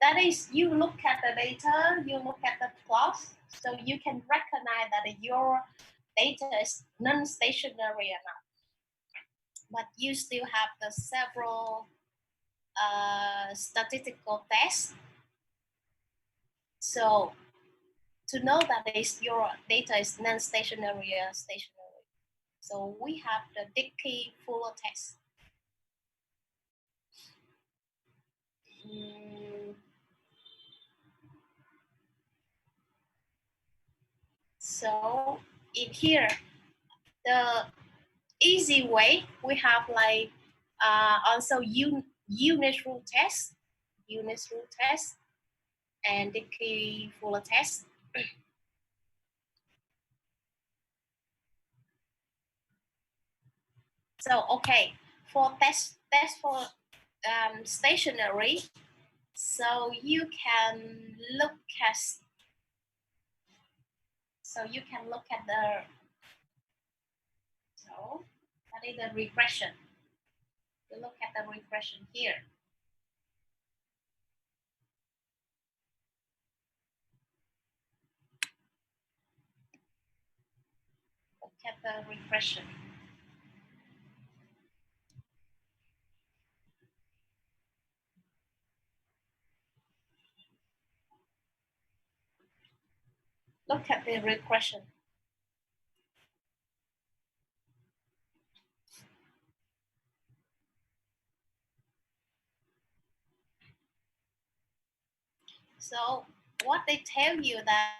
That is, you look at the data, you look at the plot, so you can recognize that your data is non-stationary or not. But you still have the several statistical tests. So to know that your data is non-stationary or stationary. So we have the Dickey Fuller test. So in here, the easy way we have like also unit rule test, and the key full test. So okay, for test for stationary, so you can look at the that is the regression. You look at the regression here. Look at the regression. Look at the regression. So what they tell you that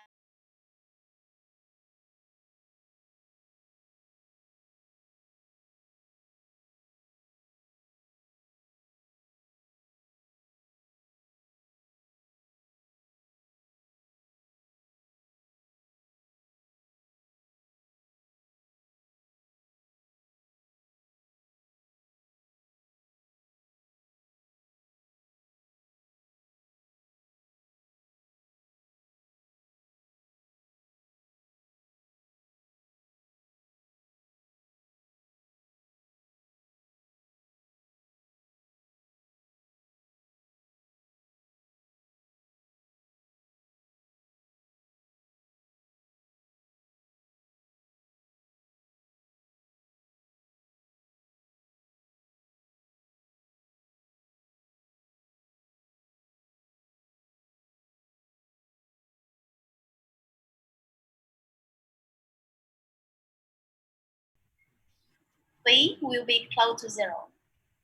B will be close to 0.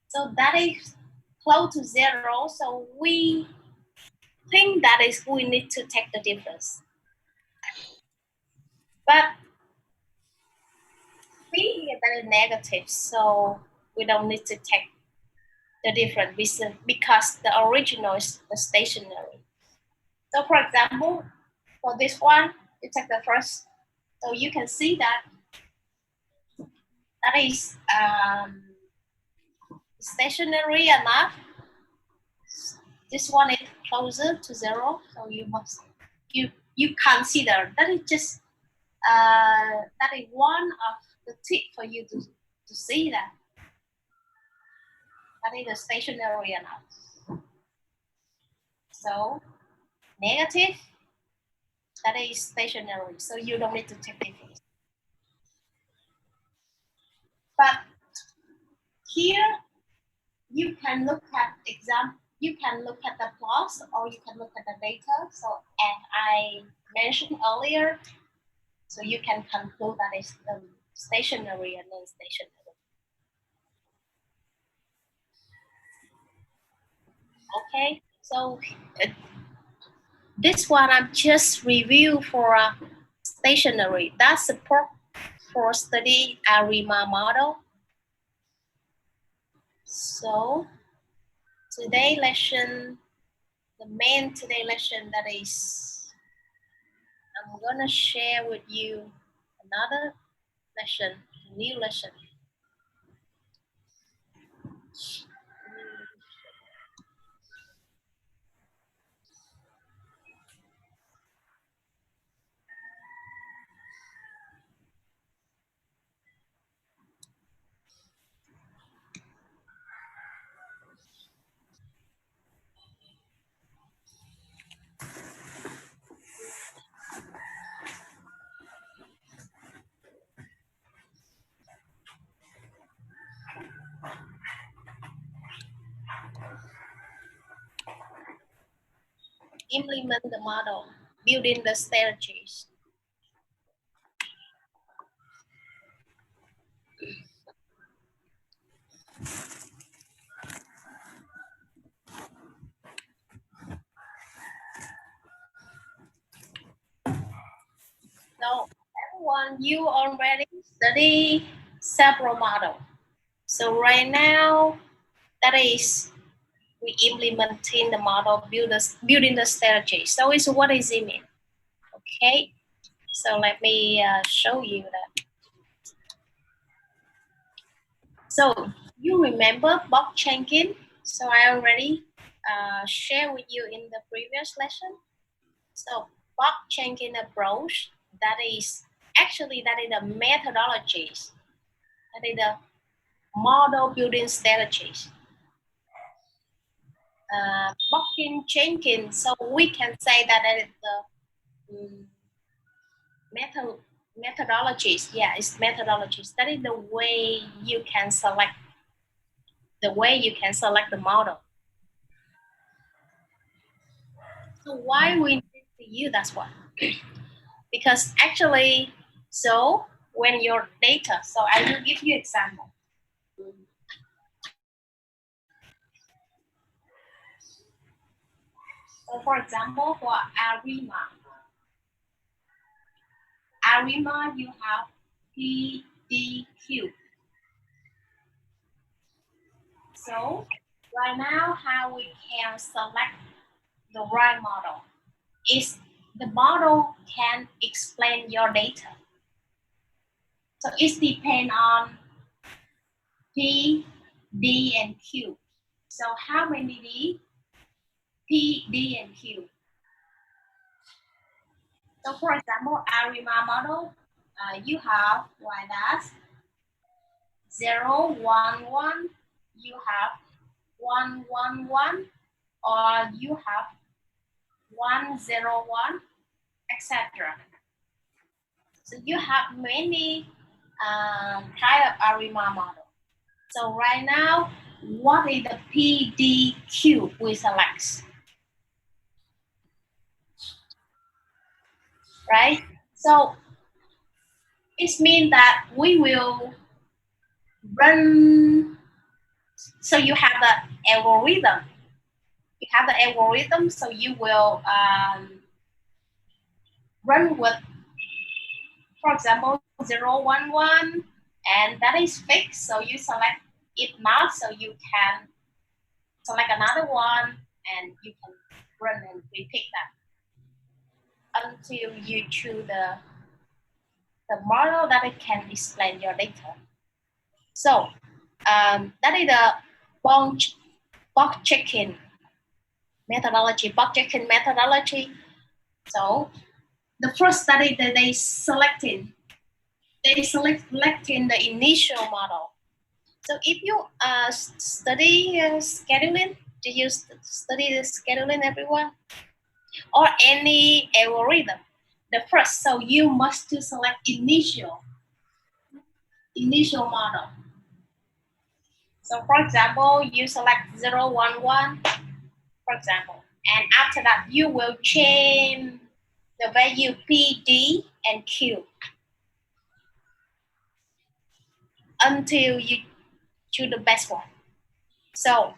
So that is close to 0. So we think that is we need to take the difference. But B is that is negative, so we don't need to take the difference because the original is the stationary. So for example, for this one, you take the first. So you can see that is stationary enough. This one is closer to 0, so you consider that is just that is one of the tip for you to see that is a stationary enough. So negative, that is stationary, so you don't need to take difference. But here you can look at you can look at the plots or you can look at the data. So as I mentioned earlier, so you can conclude that it's stationary and non-stationary. Okay, so this one I'm just review for stationary. That support for study ARIMA model. So today lesson, the main today lesson that is, I'm gonna share with you another lesson, new lesson. Implement the model, building the strategies. So everyone, you already study several models. So right now, that is we implementing the model, building the strategy. So it's what does it mean? Okay, so let me show you that. So you remember Bob Jenkins? So I already shared with you in the previous lesson. So Bob Jenkins approach, that is actually the methodologies, that is the model building strategies. Bob Jenkins, so we can say that is the methodologies. Yeah, it's methodologies. That is the way you can select the model. So why we need to use that one? Because actually, so when your data, so I will give you example. So for example, for ARIMA, you have PDQ. So right now, how we can select the right model is the model can explain your data. So it depends on P, D, and Q. So how many D? P, D, and Q. So for example, ARIMA model, you have like that 0, 1, 1, you have 1, 1, 1, or you have 1, 0, 1, etc. So you have many type of ARIMA model. So right now, what is the PDQ we select? Right? So it means that we will run. So you have the algorithm. You have the algorithm, so you will run with, for example, 0, 1, 1, and that is fixed. So you select it not, so you can select another one, and you can run and repeat that until you choose the model that it can explain your data. So that is the box checking methodology. So the first study that they selecting the initial model. So if you study scheduling, do you study the scheduling, everyone? Or any algorithm? The first, so you must to select initial model. So for example, you select 0, 1, 1, for example, and after that you will change the value P, D, and Q until you choose the best one. So,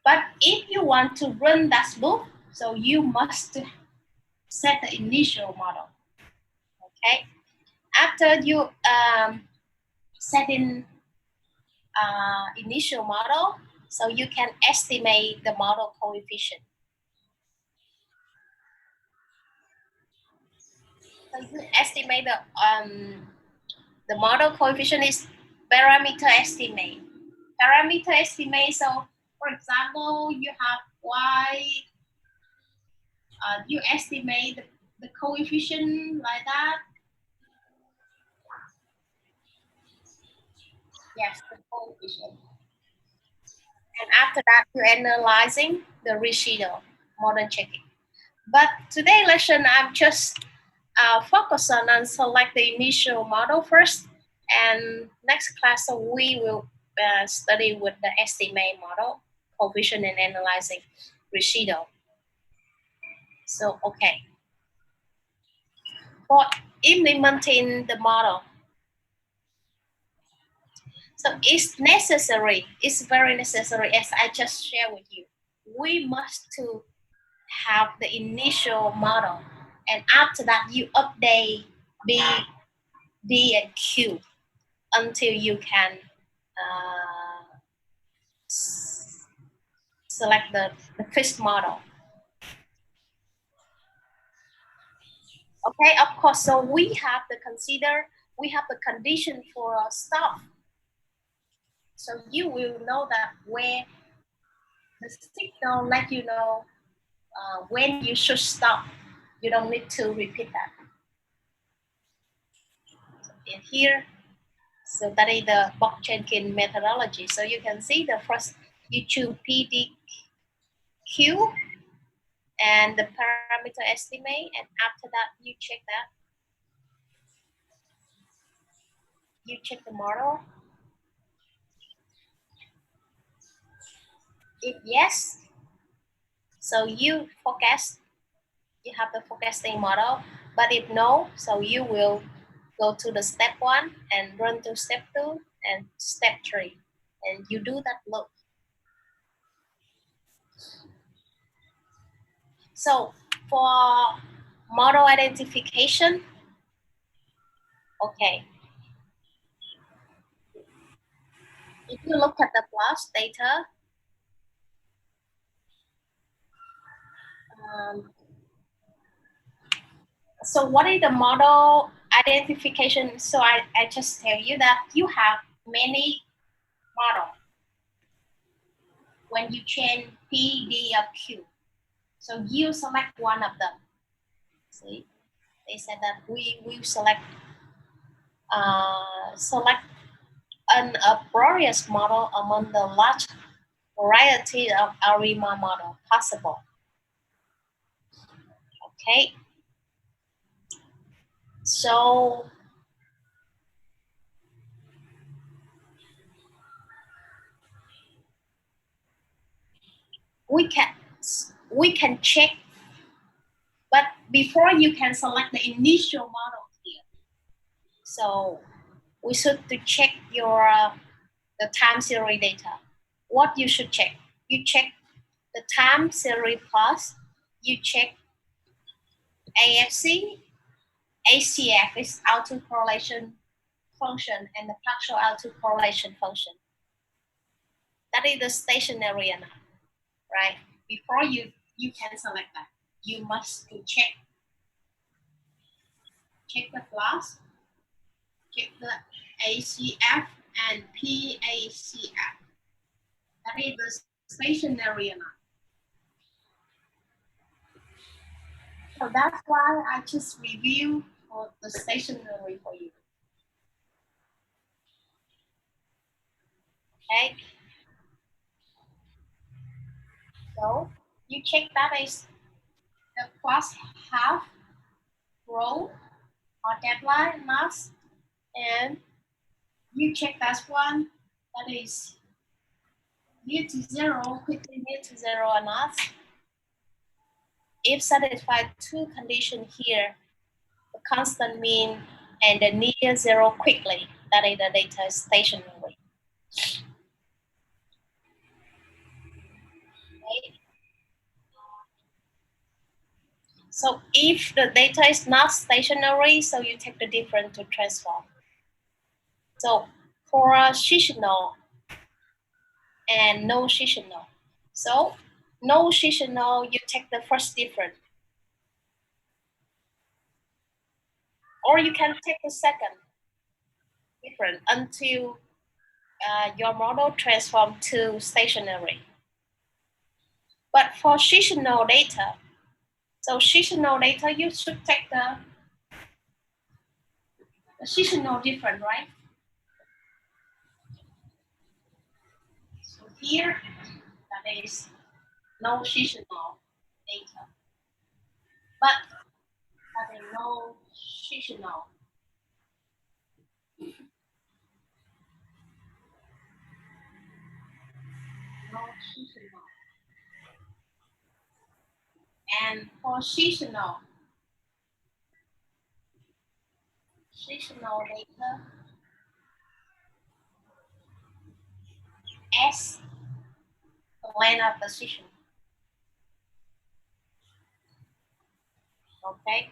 but if you want to run that book, so you must set the initial model. Okay. After you set in initial model, so you can estimate the model coefficient. So you estimate the model coefficient is parameter estimate. So for example, you have Y, you estimate the coefficient like that. Yes, the coefficient. And after that, you're analyzing the residual, model checking. But today's lesson, I'm just focus on select the initial model first. And next class, so we will study with the estimate model, coefficient, and analyzing residual. So, okay. For implementing the model, so it's necessary, it's very necessary, as I just shared with you. We must to have the initial model, and after that you update D and Q until you can select the fixed model. Okay, of course, so we have to consider, we have the condition for stop. So you will know that where the signal let you know when you should stop. You don't need to repeat that. So in here, so that is the Bok-Jenkins methodology. So you can see the first, you choose PDQ and the parameter estimate, and after that you check that. You check the model. If yes, so you forecast, you have the forecasting model. But if no, so you will go to the step 1 and run to step 2 and step 3, and you do that loop. So for model identification, okay, if you look at the class data, so what is the model identification? So I just tell you that you have many models when you change P, D, or Q. So you select one of them. See, they said that we will select an appropriate model among the large variety of ARIMA model possible. Okay. So we can check, but before you can select the initial model here. So we should to check your the time series data. What you should check? You check the time series plus, you check AFC, ACF is autocorrelation function, and the partial autocorrelation function. That is the stationary enough, right? Before you can select that, you must to check the class, check the ACF and PACF. That is the stationary enough. So that's why I just review for the stationary for you. Okay. So you check that is the class have row or deadline mask, and you check that one that is near to 0, quickly near to 0 or not. If satisfied two conditions here, the constant mean and the near 0 quickly, that is the data is stationary. Okay. So if the data is not stationary, so you take the difference to transform. So for a seasonal and no seasonal. So no seasonal, you take the first difference. Or you can take the second difference until your model transform to stationary. But for seasonal data, so seasonal data, you should take the seasonal difference, right? So here, that is no seasonal data. But that is no seasonal. No seasonal. And for seasonal data, S, the length of the season. Okay.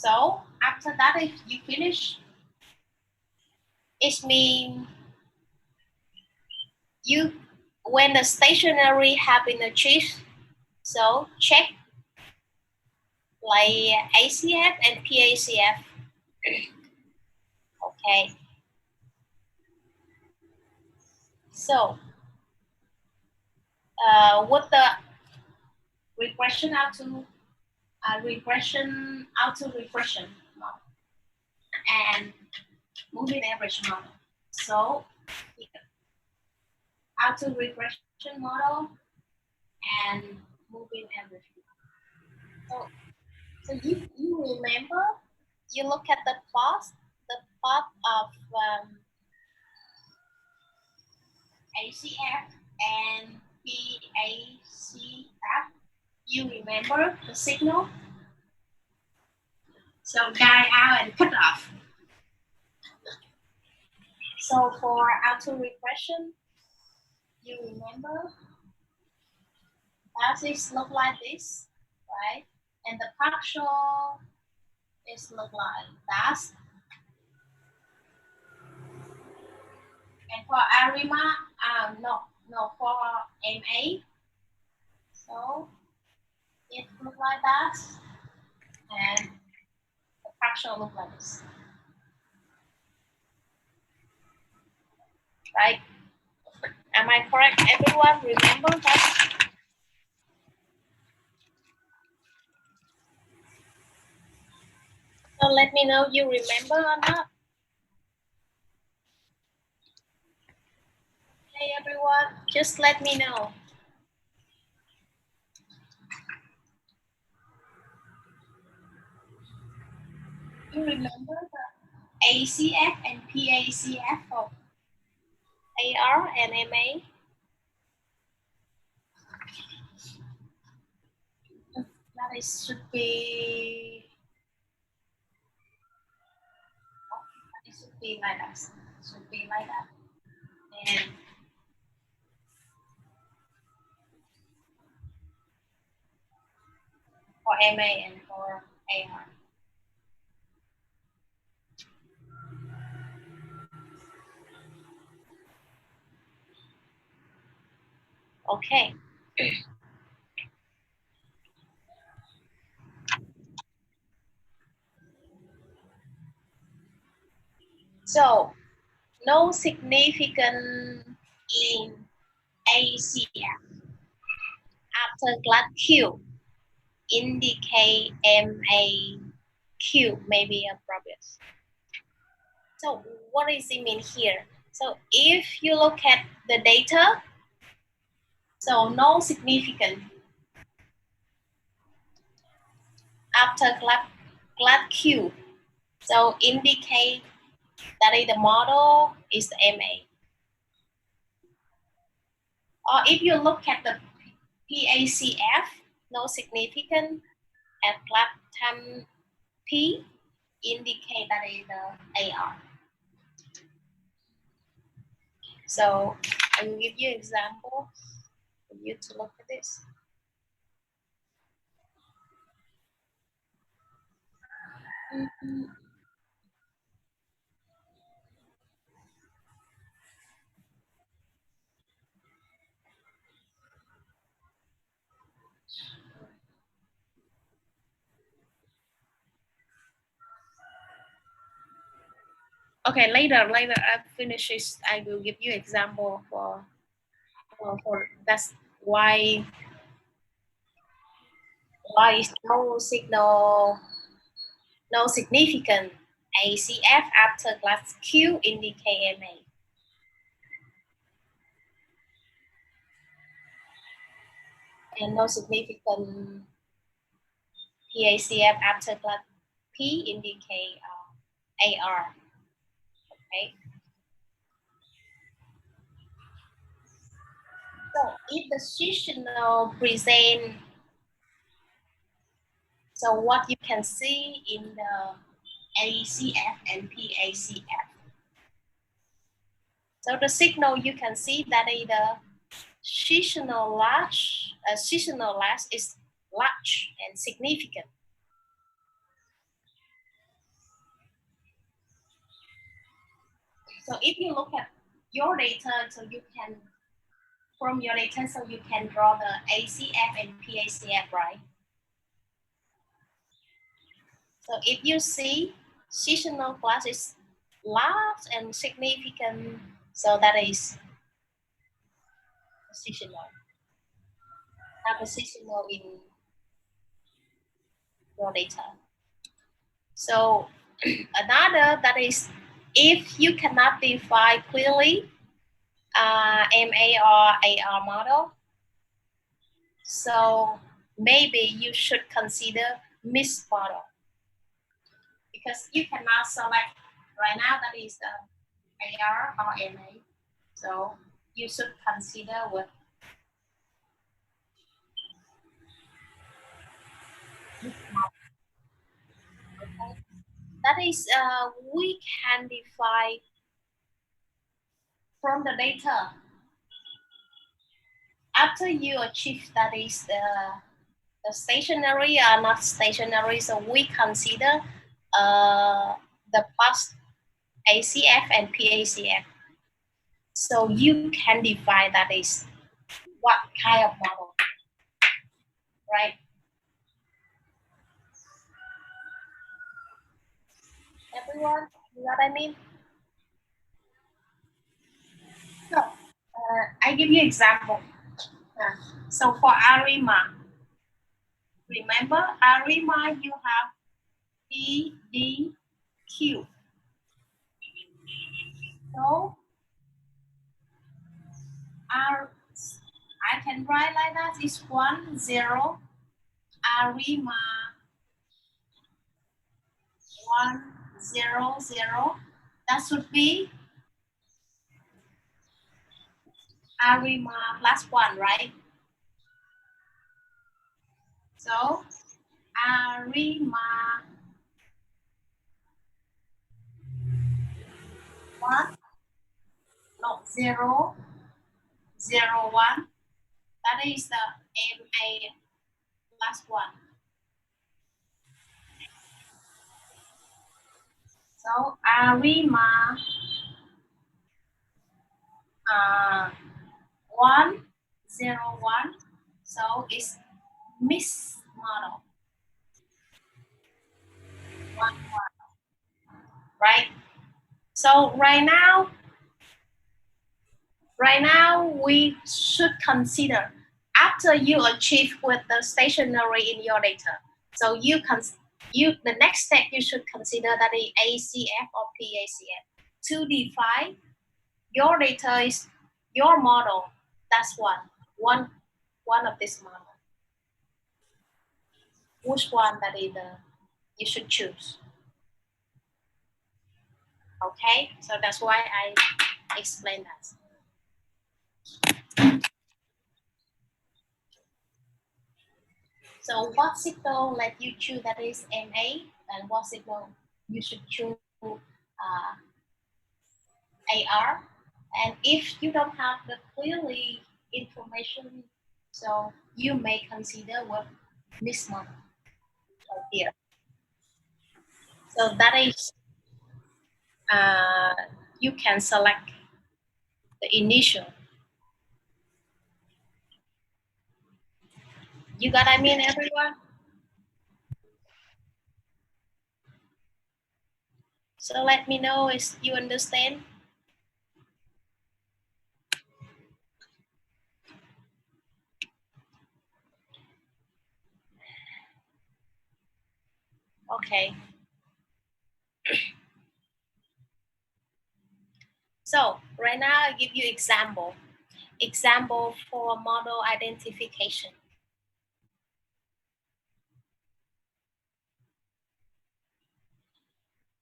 So after that, if you finish, it means you when the stationary have been achieved. So check like ACF and PACF. Okay. So with the regression auto regression model and moving average model. So auto regression model and moving average model. So you remember, you look at the plot of ACF and PACF. You remember the signal? So guide out and cut off. So for auto regression, you remember axis look like this, right? And the partial is look like that. And for ARIMA, no, for MA, so it look like that, and the partial look like this, right? Am I correct? Everyone remember that? So let me know you remember or not. Hey everyone, just let me know. You remember the ACF and PACF of AR and MA? That is should be like that. Should be like that. And for MA and for AR. Okay. So no significant in ACF after class Q indicate MAQ may be appropriate. So what does it mean here? So if you look at the data, so no significant after class Q, so indicate that the model is the MA. Or if you look at the PACF, no significant at class time P, indicate that is the AR. So I will give you an example for you to look at this. Okay, later I finish this, I will give you example for that's why is no signal, no significant ACF after class Q indicate MA. And no significant PACF after class P indicate AR. Okay. So if the signal present, so what you can see in the ACF and PACF. So the signal you can see that the seasonal latch is large and significant. So if you look at your data, so you can, from your data, so you can draw the ACF and PACF, right? So if you see seasonal class is large and significant, so that is seasonal. Have a seasonal in your data. So another that is, if you cannot define clearly MA or AR model, so maybe you should consider mixed model, because you cannot select right now that is the AR or MA. So you should consider with mixed model. Okay. That is, we can define from the data. After you achieve that is the stationary or not stationary, so we consider the past ACF and PACF. So you can define that is what kind of model, right? Everyone, you know what I mean? So I give you example. So for ARIMA, remember ARIMA, you have E, D, Q. So I can write like that. It's 1, 0, ARIMA 1, 0, 0. That should be ARIMA plus 1, right? So ARIMA 1, no, 0, 0, 1. That is the MA plus 1. So ARIMA 1, 0, 1. So it's mixed model. 1, 1. Right? So right now we should consider, after you achieve with the stationary in your data, so the next step you should consider that the ACF or PACF to define your data is your model. That's one of this model. Which one that is you should choose? Okay, so that's why I explained that. So what signal let you choose that is MA, and what signal you should choose AR? And if you don't have the clearly information, so you may consider what mixed model here. So that is, you can select the initial. You got what I mean, everyone? So let me know if you understand. Okay. So right now I give you example for model identification.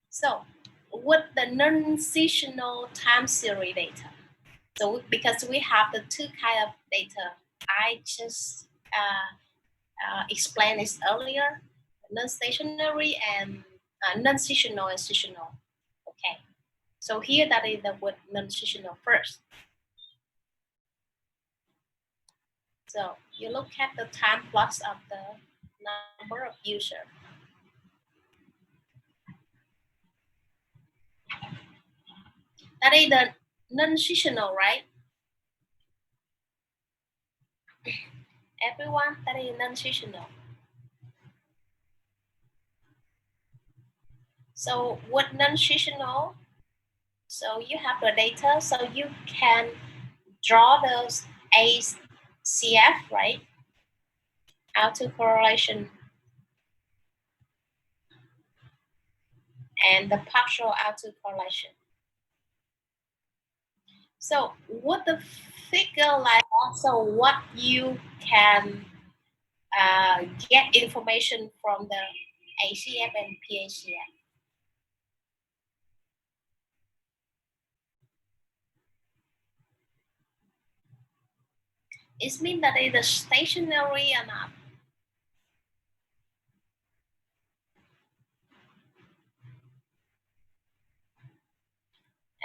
So with the non-seasonal time series data, so because we have the two kind of data, I just explained this earlier, non-stationary and non-seasonal and seasonal. Okay, so here that is the word non-seasonal first. So you look at the time plots of the number of users. That is the non-seasonal, right? Everyone, that is non-seasonal. So with non-seasonal, so you have the data, so you can draw those ACF, right? Autocorrelation and the partial autocorrelation. So with the figure like also what you can get information from the ACF and PACF. It means that it is stationary or not.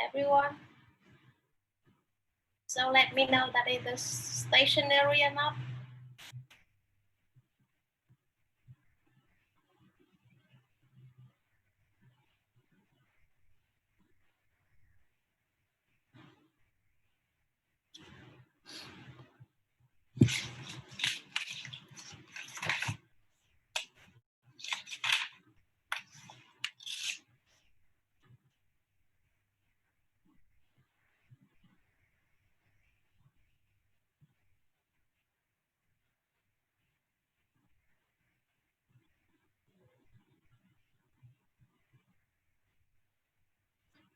Everyone? So let me know that it is stationary or not.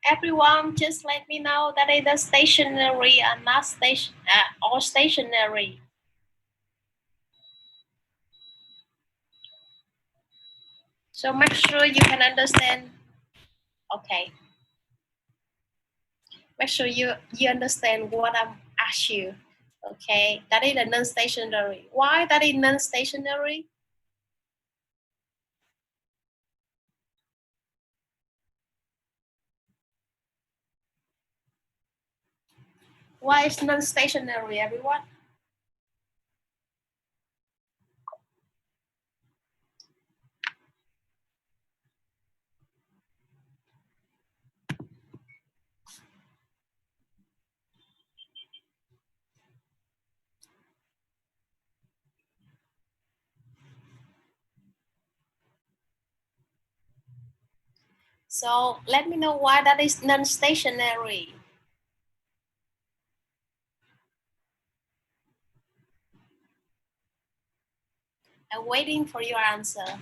Everyone, just let me know that it is stationary or not or stationary. So make sure you can understand. Okay. Make sure you understand what I'm asking you. Okay, that is a non-stationary. Why that is non-stationary? Why is non-stationary, everyone? So let me know why that is non-stationary. I'm waiting for your answer.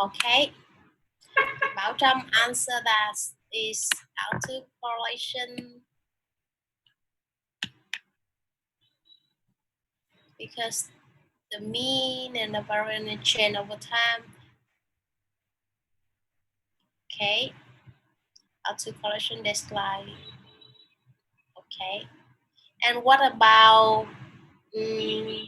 Okay. Bảo Trâm answer that is autocorrelation because the mean and the variance change over time. Okay. Autocorrelation decline. Okay. And what about PACF?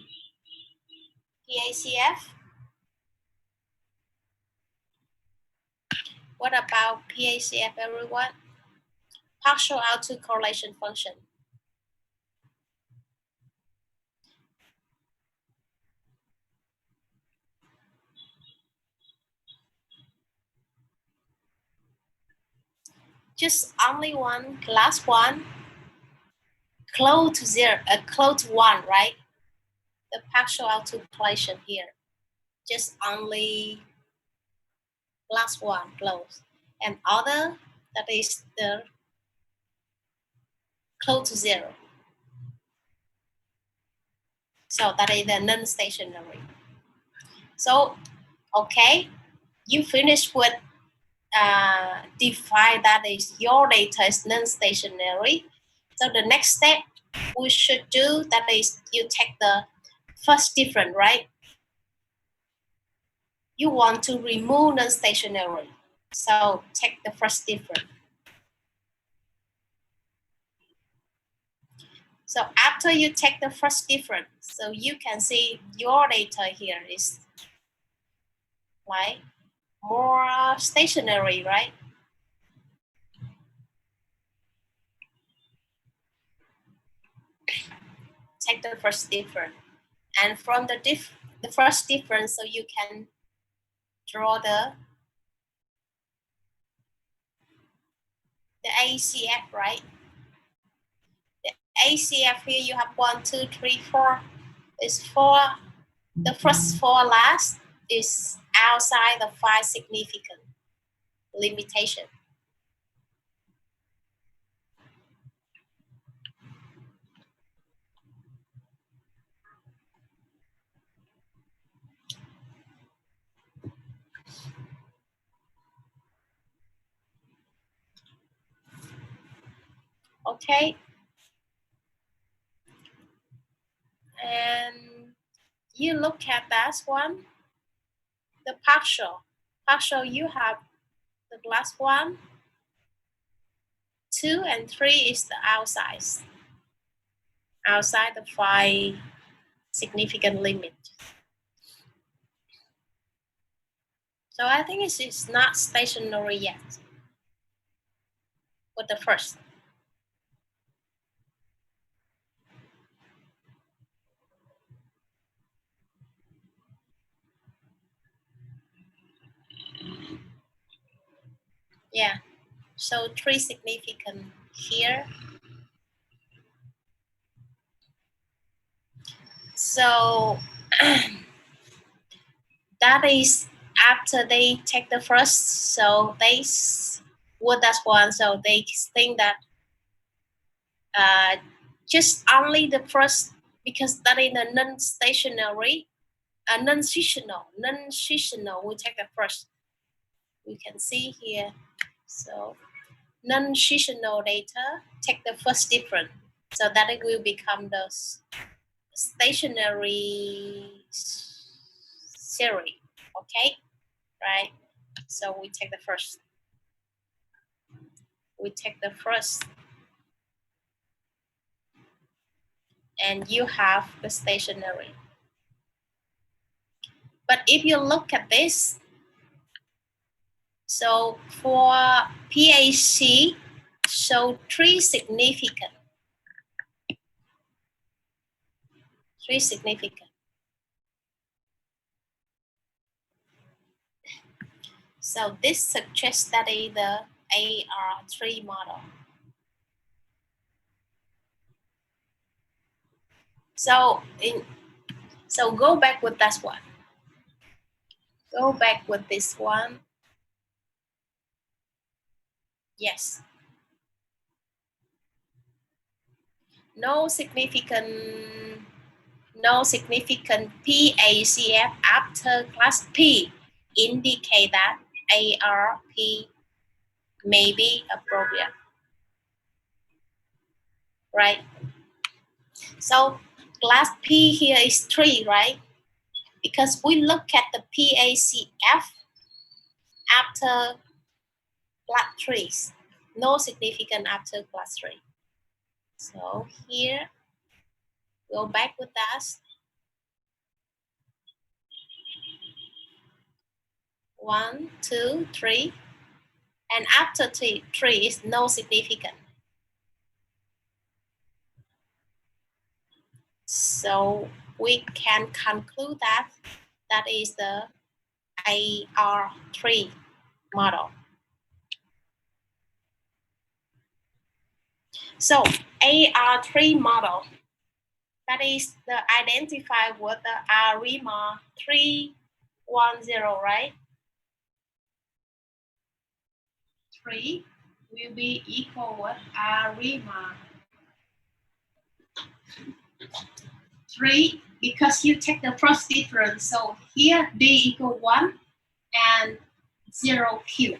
What about PACF, everyone? Partial autocorrelation function. Just only one, last one, close to zero, close to one, right? The partial autocorrelation here. Just only last one, close. And other, that is the close to zero. So that is the non-stationary. So, okay, you finish with define that is your data is non-stationary. So the next step we should do that is you take the first difference, right? You want to remove non-stationary. So take the first difference. So after you take the first difference, so you can see your data here is like more stationary, right? Take the first difference, and from the first difference, so you can draw the ACF, right? The ACF here you have 1, 2, 3, 4. Is 4. The first 4 last is outside the 5 significant limitation. Okay. And you look at that one, the partial. Partial, you have the last 1, 2, and 3 is the outside the 5 significant limit. So I think it's not stationary yet with the first. Yeah, so 3 significant here. So that is after they take the first, so they would that one, so they think that just only the first, because that is a non-stationary, non-seasonal, we take the first. We can see here, so non-seasonal data take the first difference, so that it will become the stationary series. Okay, right? So we take the first. We take the first, and you have the stationary. But if you look at this, so for PAC, so 3 significant. 3 significant. So this suggests that is the AR3 model. So go back with that one. Go back with this one. Yes. No significant PACF after class P indicate that ARP may be appropriate. Right? So class P here is 3, right? Because we look at the PACF after class 3, no significant after class 3. So here, go back with that. 1, 2, 3, and after 3 is no significant. So we can conclude that that is the AR3 model. So AR3 model, that is the identified with the ARIMA 310, right? 3 will be equal with ARIMA 3 because you take the first difference. So here D equal 1 and 0 Q.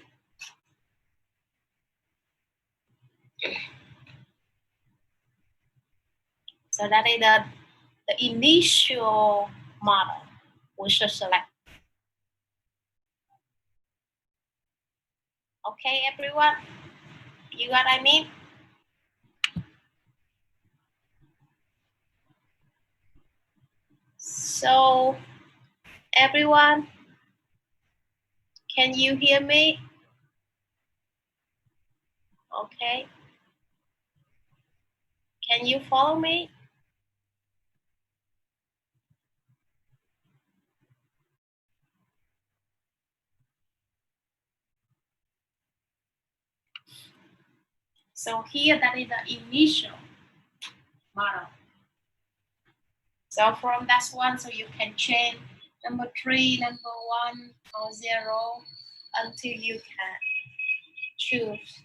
So that is the initial model we should select. Okay, everyone? You got what I mean? So, everyone, can you hear me? Okay. Can you follow me? So here that is the initial model. So from that one, so you can change number 3, number 1, or 0 until you can choose.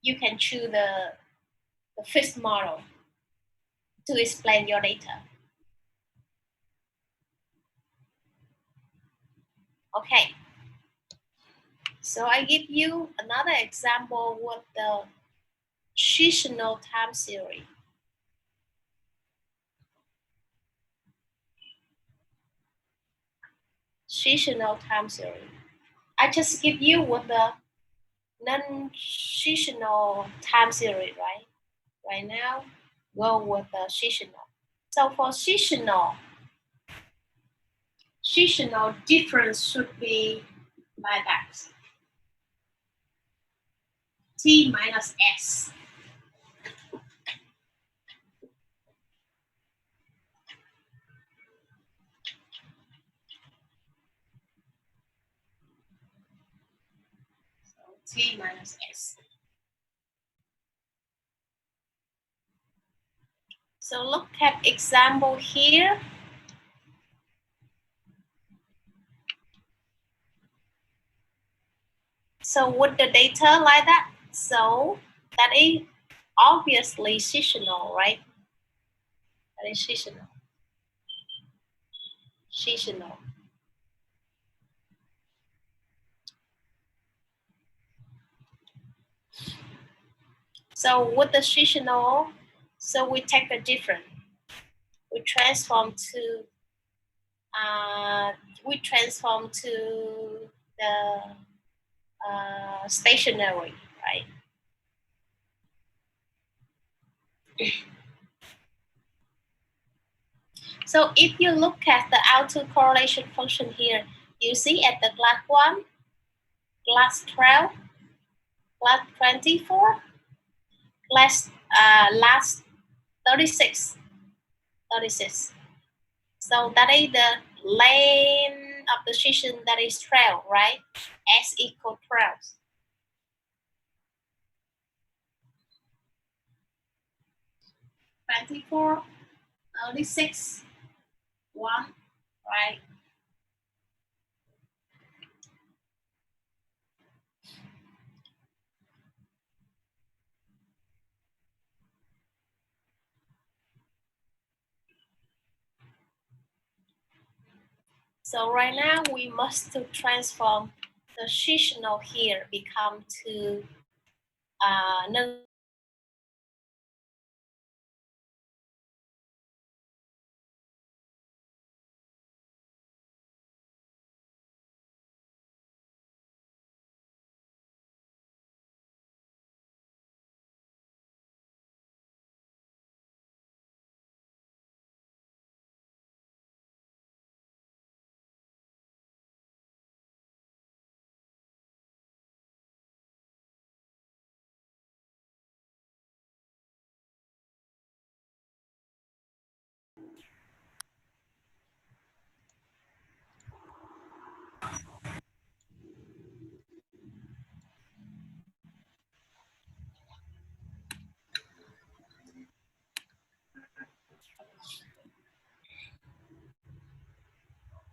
You can choose the fixed model to explain your data. Okay. So I give you another example with the seasonal time series. Seasonal time series. I just give you with the non-seasonal time series, right? Right now, go with the seasonal. So for seasonal difference should be like that. T minus S. So T minus S. So look at example here. So with the data like that, so that is obviously seasonal, right? That is seasonal. Seasonal. So with the seasonal, so we take the different. We transform to the stationary, right? So if you look at the autocorrelation function here, you see at the class 1, class 12, class 24, class last 36. So that is the length of the season that is 12, right? S equal 12. 24, 36, 1, right? So right now we must to transform the seasonal here become to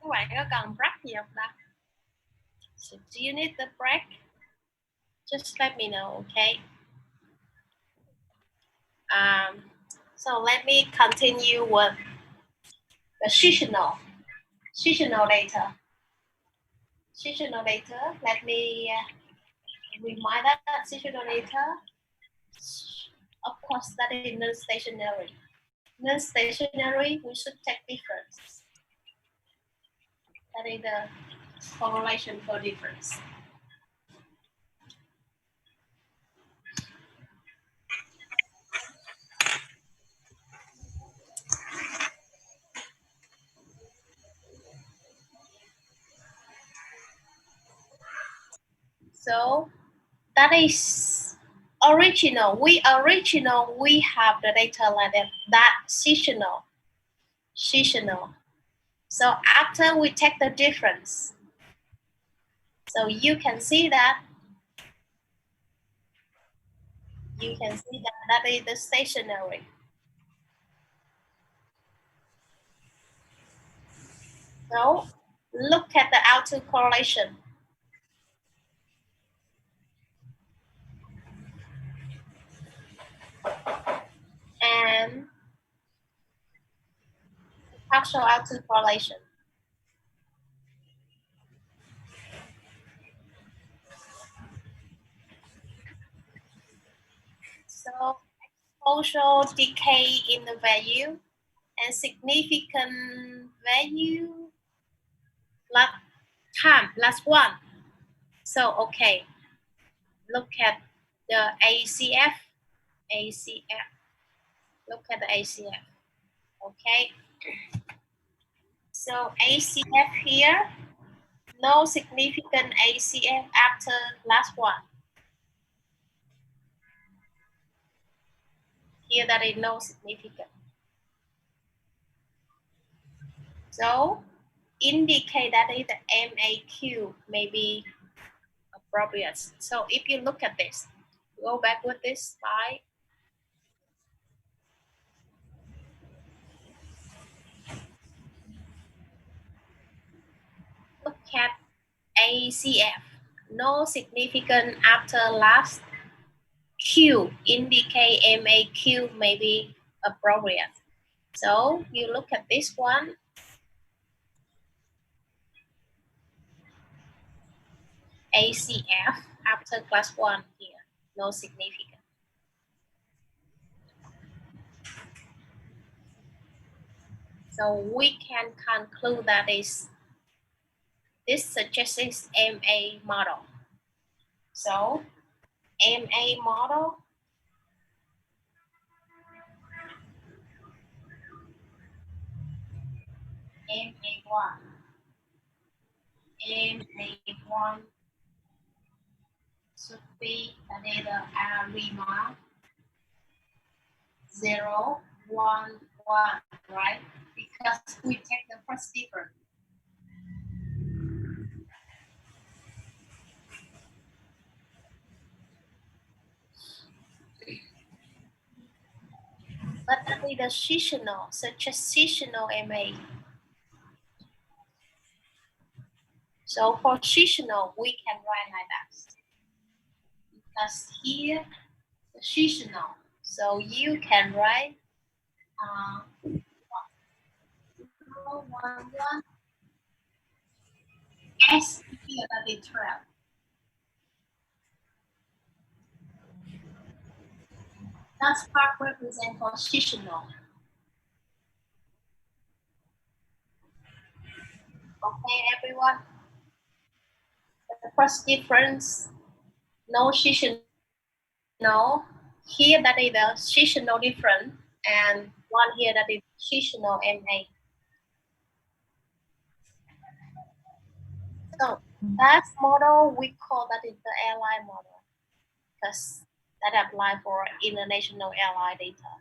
các bạn có cần break gì không ta? So do you need the break? Just let me know, okay? So let me continue with the seasonal data. Seasonal data, let me remind that seasonal data, of course, that is non-stationary. Non-stationary, we should take difference. That is the correlation for difference. So that is original. We have the data like that seasonal. So after we take the difference, so you can see that that is the stationary. So look at the autocorrelation. And partial autocorrelation. So exposure decay in the value and significant value last time, last one. So okay, look at the ACF. Look at the ACF. Okay. So ACF here, no significant ACF after last one. Here that is no significant. So indicate that is the MAQ may be appropriate. So if you look at this, go back with this slide. Look at ACF, no significant after last Q, indicate MAQ may be appropriate. So you look at this one. ACF after class 1 here, no significant. So we can conclude that this suggests MA model. So MA model MA1 should be the data ARIMA 0, 1, 1, right? Because we take the first difference. But that is the seasonal, such as seasonal MA. So for seasonal, we can write like that. Because here, the seasonal. So you can write 1, 1, S here that is 12. That's part represent for seasonal. Okay, everyone. The first difference, no seasonal. Here that is the seasonal difference, and one here that is seasonal MA. So that model we call that is the airline model, because that apply for international airline data.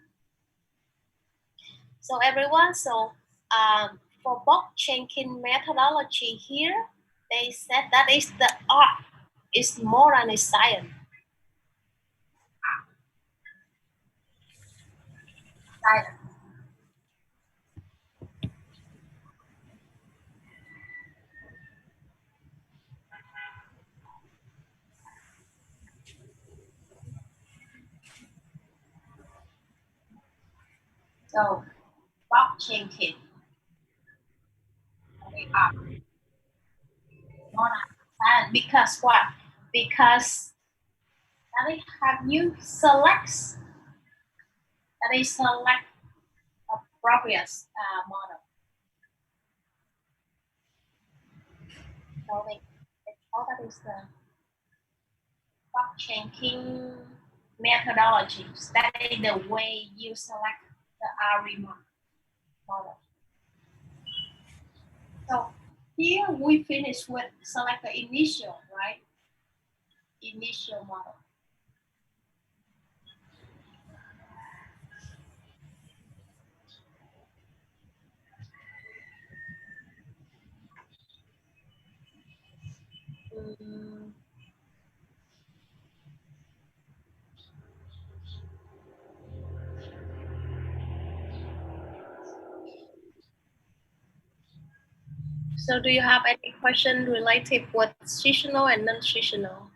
So everyone, so for Bob-Jenkins methodology here, they said that is the art, is more than a science. So Bob-Jenkins, they are more than science. Because what? Because that is have you select appropriate model. So that is the Bob-Jenkins methodology. That is the way you select the ARIMA model. So here we finish with select the initial, right? initial model. So do you have any question related with seasonal and non-seasonal?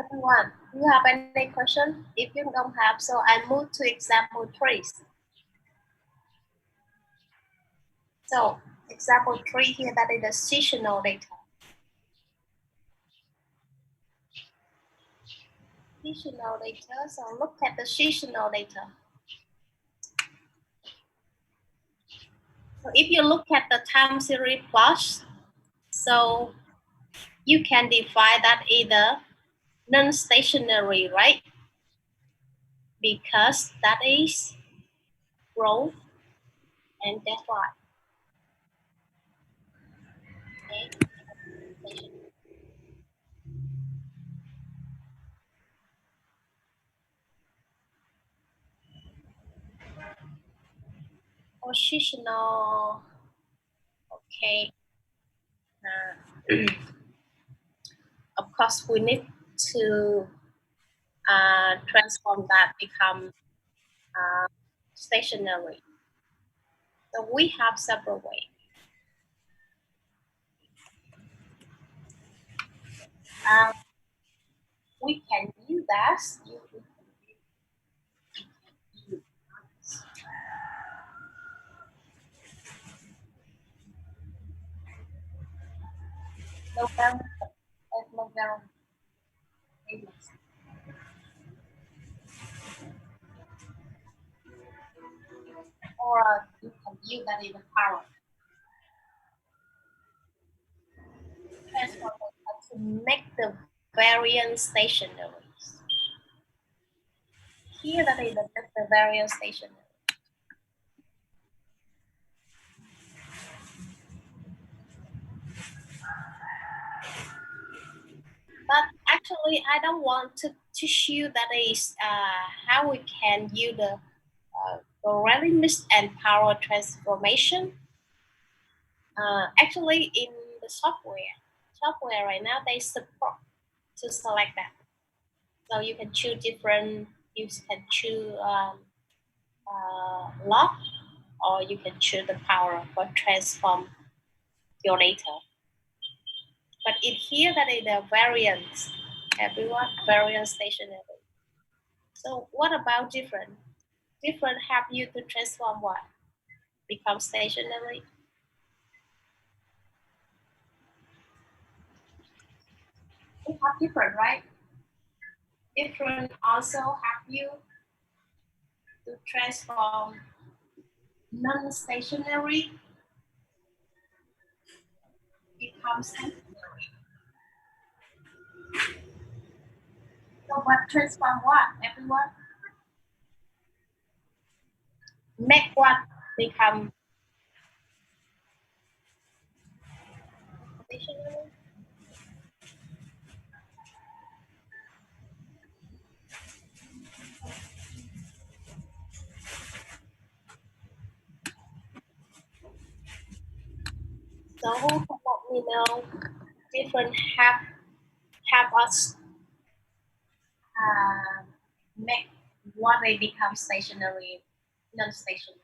Everyone, do you have any question? If you don't have, so I move to example 3. So example 3 here, that is the seasonal data. Seasonal data, so look at the seasonal data. So if you look at the time series plots, so you can define that either non-stationary, right? Because that is growth and decline. Okay. Positional. Okay. Of course, we need to transform that become stationary. So we have several ways. We can use that. Or you can use that in the power. Transform to make the variant stationary. Here that is the variant stationary. But actually, I don't want to teach you that is how we can use the logarithmic and power transformation. Actually, in the software right now, they support to select that. So you can choose different, you can choose log, or you can choose the power for transform your data. But in here, that is the variance, everyone, variance stationary. So what about different? Different help you to transform what? Become stationary. We have different, right? Different also help you to transform non-stationary become stationary. So what transform what, everyone? Make what become stationary? So who can let me know different help us make what they become stationary, non-stationary.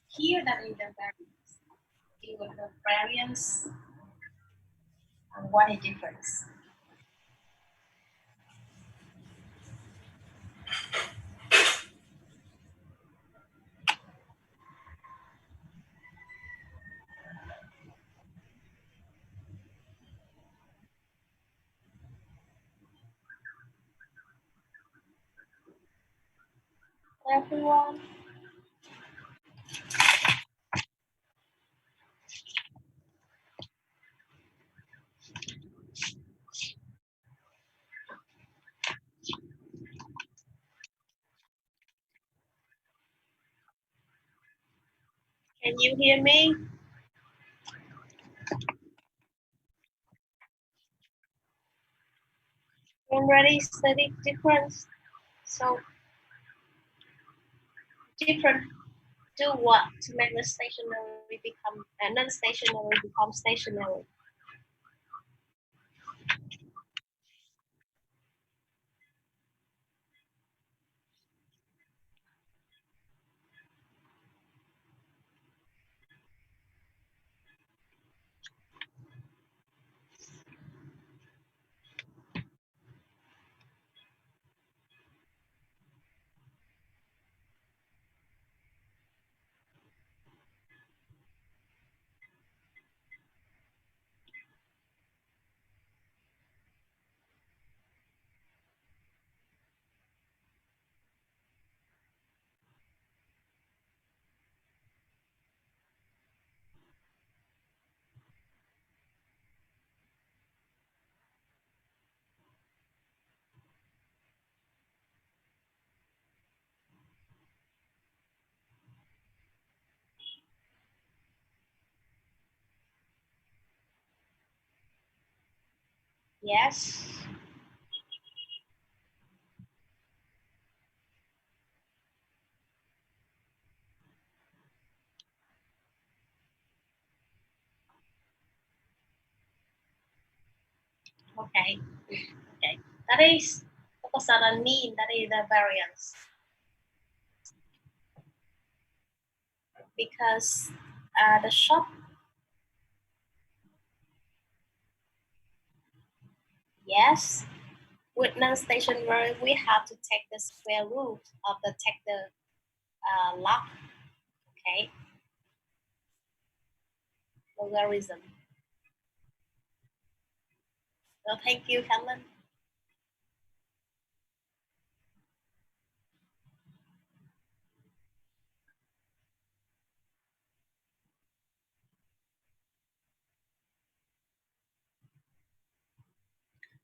Here that is the variance. It was the variance and what is difference. everyone. Can you hear me? Already studied difference. So different do what to make the stationary become non-stationary become stationary? Yes. Okay. Okay. That is what does that mean? That is the variance. Because the shop, yes, with non-stationary, we have to take the square root of the log. Okay. Logarithm. So thank you, Helen.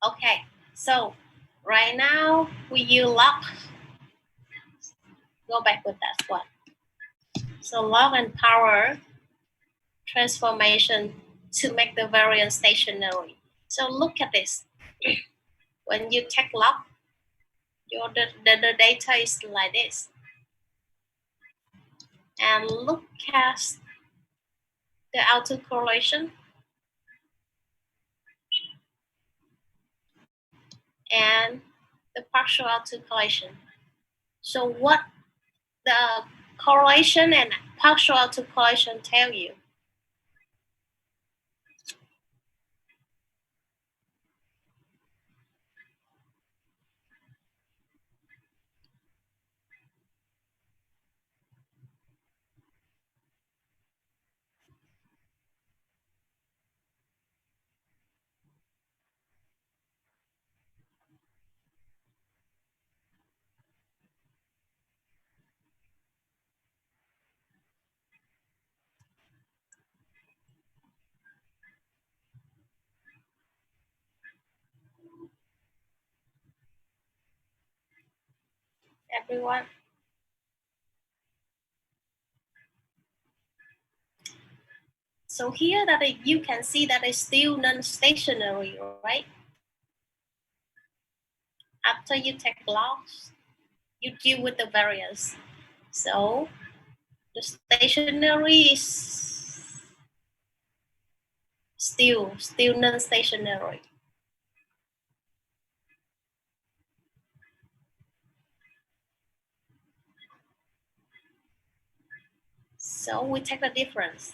Okay, so right now we use log. Go back with that one. So log and power transformation to make the variance stationary. So look at this. When you take log, the data is like this. And look at the autocorrelation and the partial autocorrelation. So what the correlation and partial autocorrelation tell you? Everyone? So here that you can see that it's still non-stationary, right? After you take logs, you deal with the variance. So the stationary is still non-stationary. So we take the difference.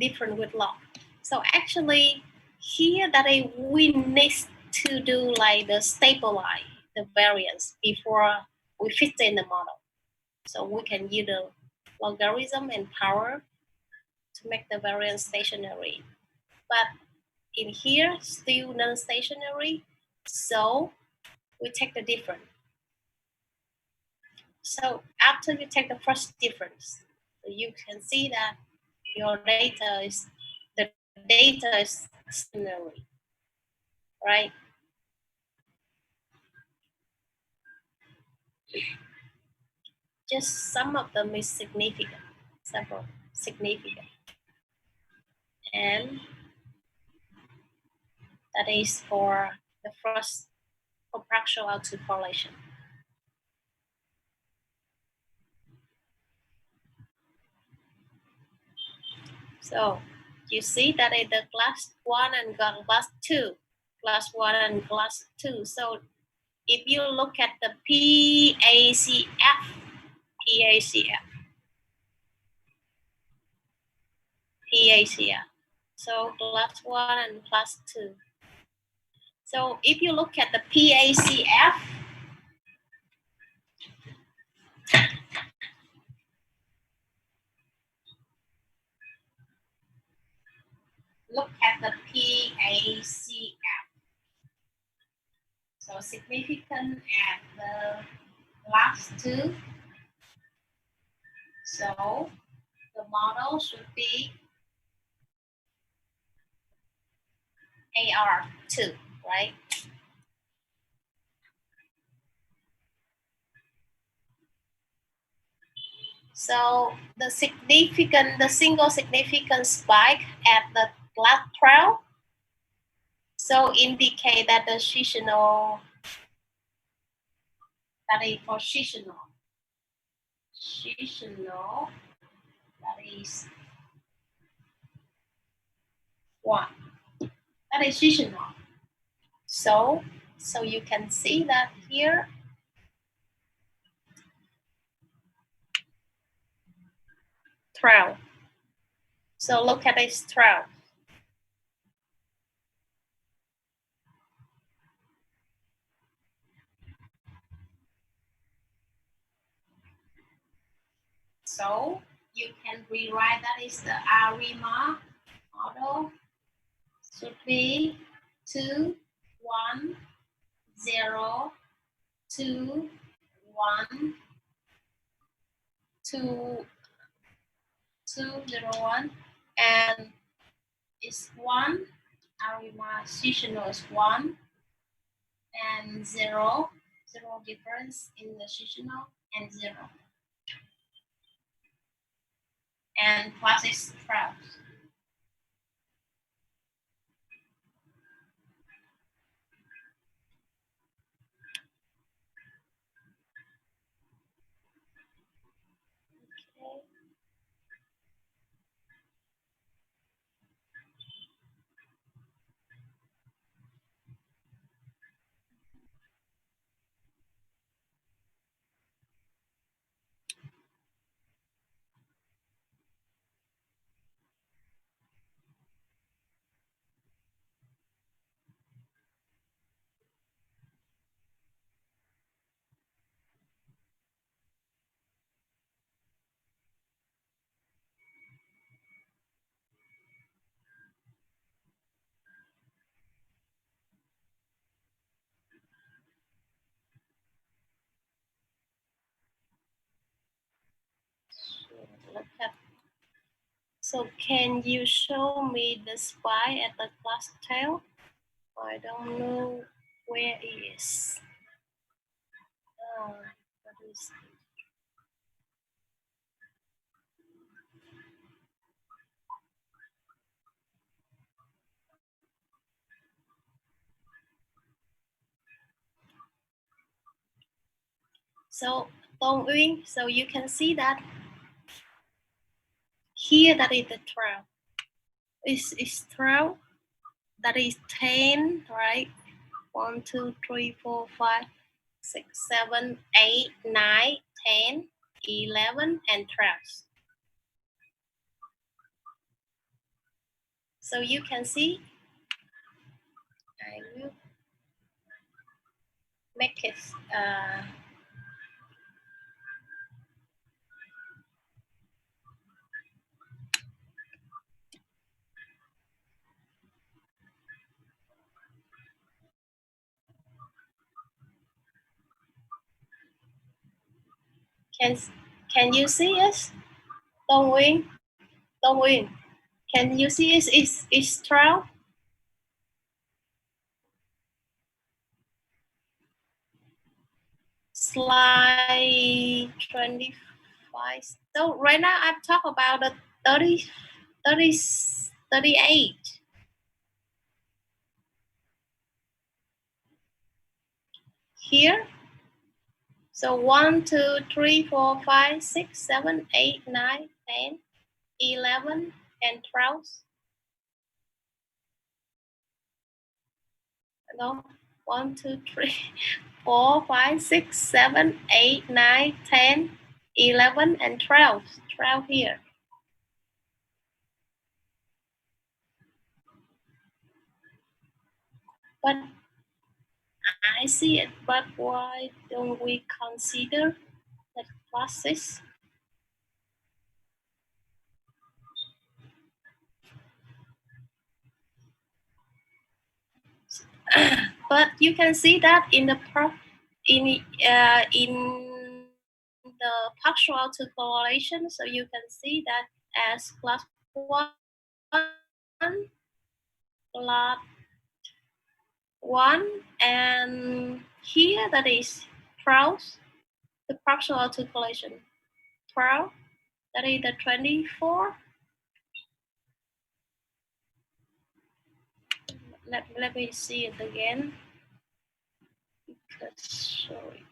Different with log. So actually here that we need to do like the stabilize the variance before we fit in the model. So we can use the logarithm and power to make the variance stationary. But in here, still non-stationary. So we take the difference. So after you take the first difference, you can see that your data is stationary, right? Just some of them is significant, several significant, and that is for the first partial autocorrelation. So you see that in the class 1 and class 2, class 1 and class 2. So if you look at the PACF, so class 1 and class 2. So if you look at the PACF, look at the PACF. So significant at the class 2. So the model should be AR2, right? So the single significant spike at the class 12, so indicate that the positional, that is positional, that is 1. That is positional. So you can see that here, trial. So look at this trial. So you can rewrite that is the ARIMA model should be 2, 1, 0, 2, 1, 2, 2, 0, 1, and it's 1. ARIMA positional is 1 and 0. 0 difference in the positional and 0. And plus is 12. So can you show me the spy at the class 12? I don't know where it is. What is it? So Tong Uyên, so you can see that here that is the 12. It's 12. That is 10, right? 1, 2, 3, 4, 5, 6, 7, 8, 9, 10, 11, and 12. So you can see, I will make it Can you see it? Dong Win, can you see it? It's 12. Slide 25. So right now I talk about the 30, 38. Here. So 1, 2, 3, 4, 5, 6, 7, 8, 9, 10, 11, and 12. No, 1, 2, 3, 4, 5, 6, 7, 8, 9, 10, 11, and 12. 12 here. But I see it, but why don't we consider the classes? But you can see that in the in the partial autocorrelation, so you can see that as class 1, class 1, and here that is 12, the partial autocorrelation 12, that is the 24. Let me see it again. Sorry.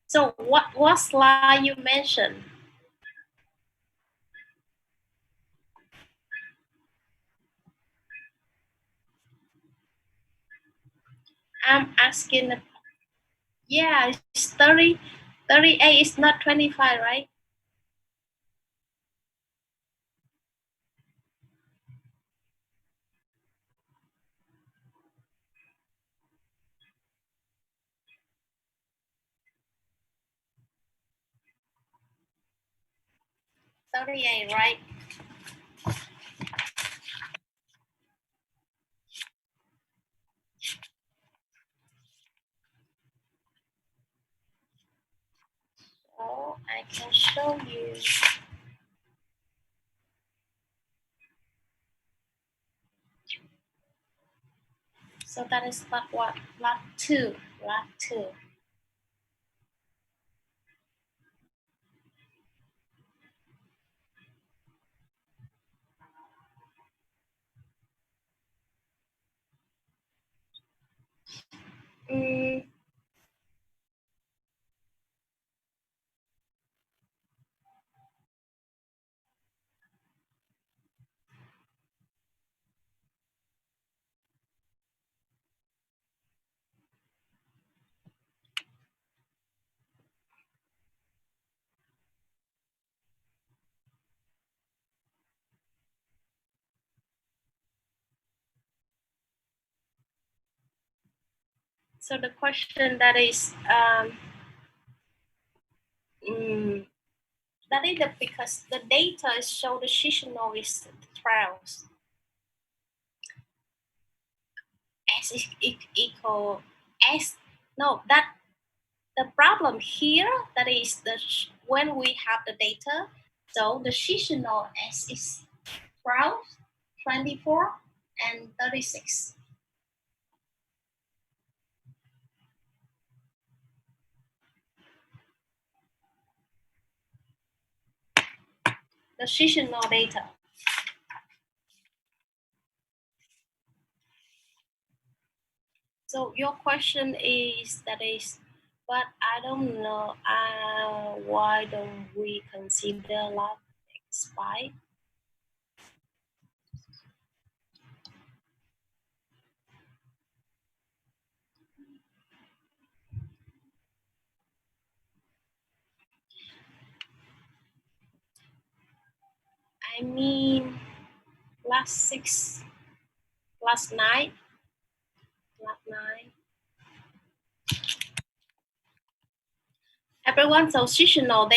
So what slide you mentioned? I'm asking, yeah, it's 30, 38 is not 25, right? $38, right? So I can show you. So that is lot what? Lot 2. Lot 2. So the question that is that is because the data is show the seasonal is 12. S is equal S. No, that the problem here that is the when we have the data, so the seasonal S is 12, 24, and 36. The seasonal data. So your question is that is, but I don't know why don't we consider lot X5? I mean, class 6, class 9, class 9. Everyone, so seasonal,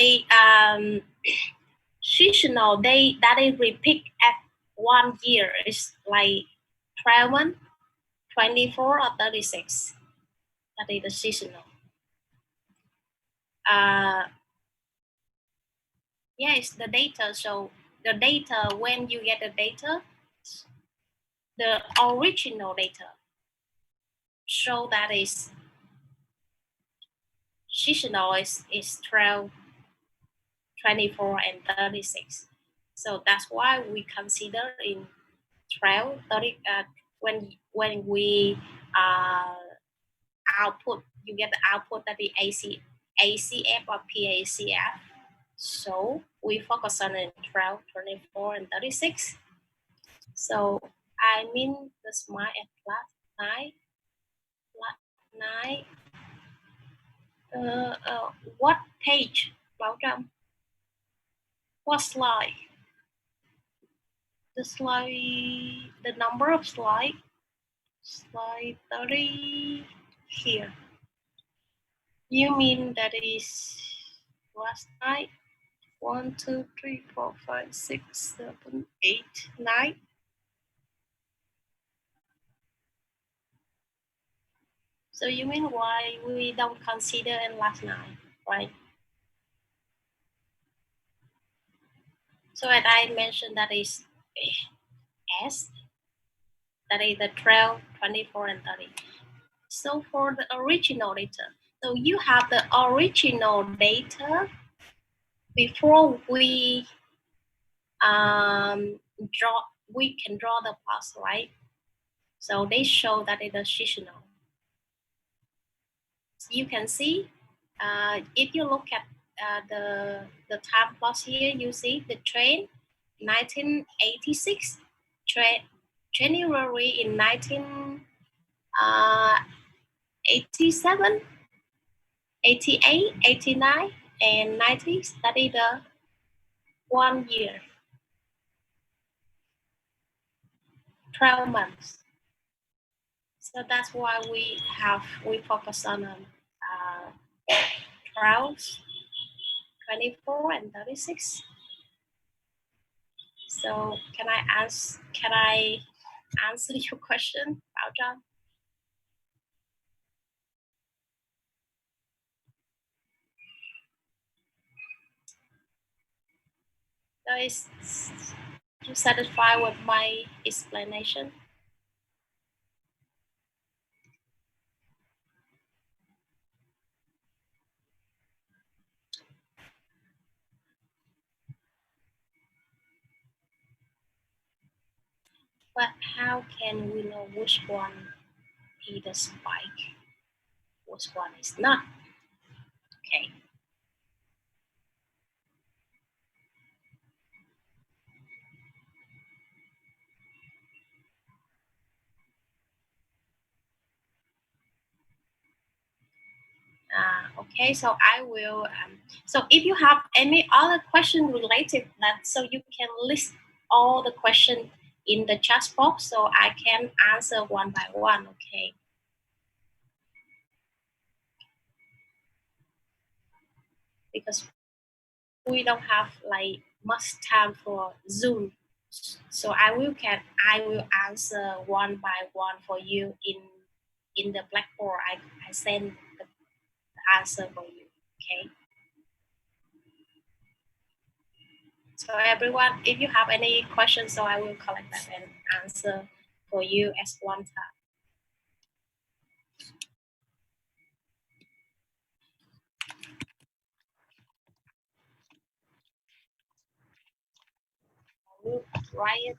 seasonal, that is repeat at 1 year. It's like 12 24 or 36. That is the seasonal. Yes, the data. So the data, when you get the data, the original data show that is seasonal is 12, 24, and 36. So that's why we consider in 12, 30, when we output, you get the output that is ACF or PACF. So we focus on in 12, 24, and 36. So I mean the smart at class 9. What page? Bảo Trâm? What slide? The slide, the number of slide. Slide 30 here. You mean that is last night? 1, 2, 3, 4, 5, 6, 7, 8, 9. So you mean why we don't consider in last night, right? So as I mentioned, that is S, that is the 12, 24, and 30. So for the original data, so you have the original data before we we can draw the plots, right? So they show that it is seasonal. You can see if you look at the time plots here, you see the trend 1986, January in 1987, 88, 89, and 90. That is the 1 year, 12 months. So that's why we focus on 12, 24, and 36. So can I answer your question, Bảo Trâm? So is you satisfied with my explanation? But how can we know which one is the spike, which one is not? Okay. Okay, so I will. So if you have any other question related to that, so you can list all the questions in the chat box, so I can answer one by one. Okay. Because we don't have like much time for Zoom, so I will answer one by one for you in the Blackboard. I send the answer for you. Okay. So everyone, if you have any questions, so I will collect them and answer for you at one time. I will write it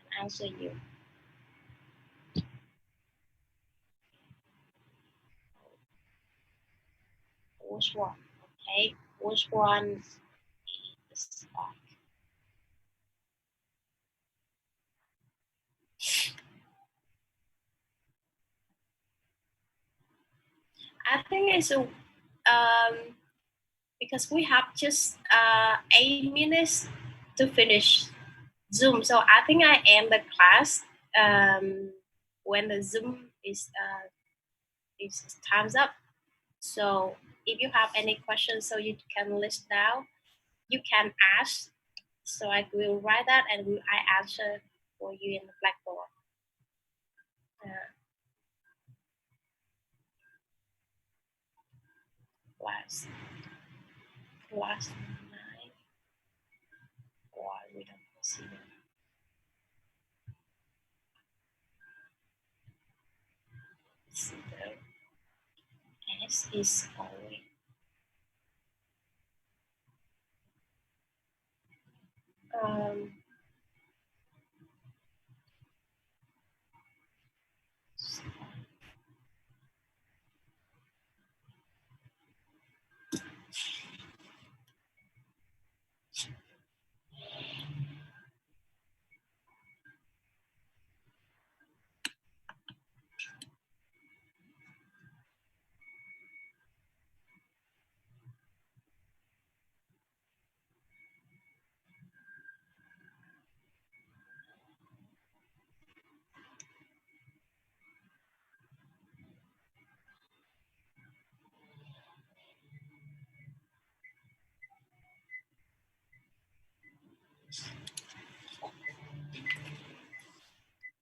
and answer you. Which one? Okay. Which one is like? I think it's a because we have just 8 minutes to finish Zoom. So I think I end the class when the Zoom is time's up. So if you have any questions, so you can list down, you can ask. So I will write that and I answer for you in the Blackboard. Class 9. Why we don't see them? So S is going.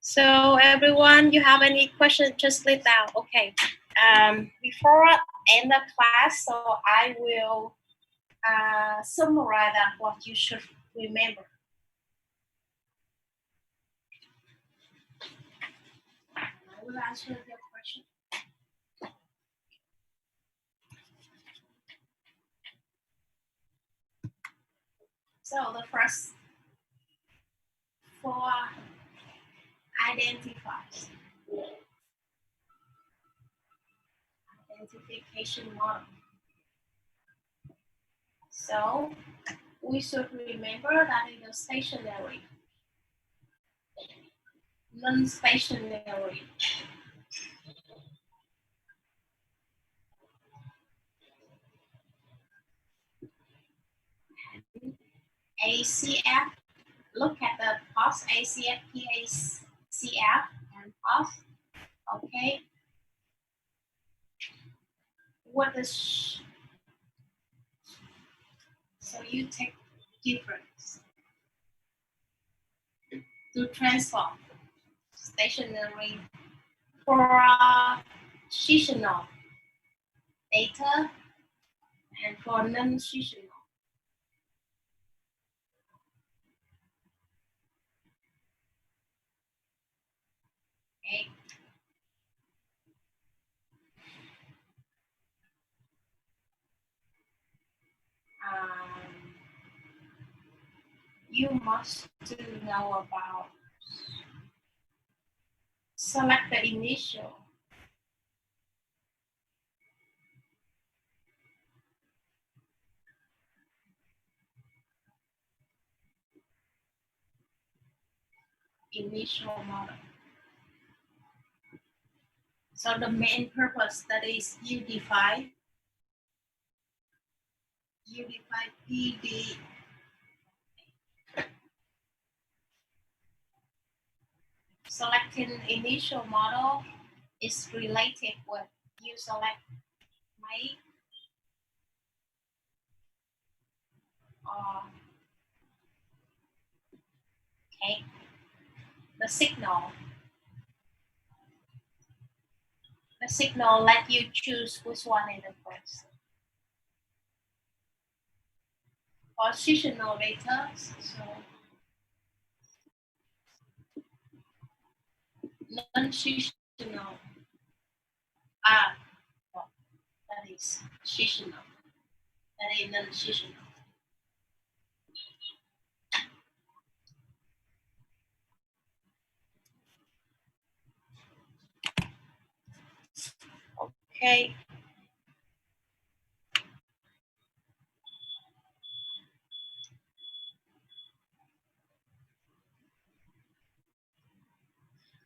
So everyone, you have any questions, just leave down. Okay. Before I end the class, so I will summarize that what you should remember. I will answer your question. So the first, for identification model. So we should remember that it is stationary, non-stationary, ACF. Look at the pulse, ACF, PACF, and pulse. Okay. What is, so you take difference to transform stationary positional data and for non-positional. Okay. You must know about select the initial model. So the main purpose that is you define PD. Selecting initial model is related with you select make or take the signal. The signal let you choose which one is the first. Positional data, so non-positional. No, that is positional. That is non-positional. Okay.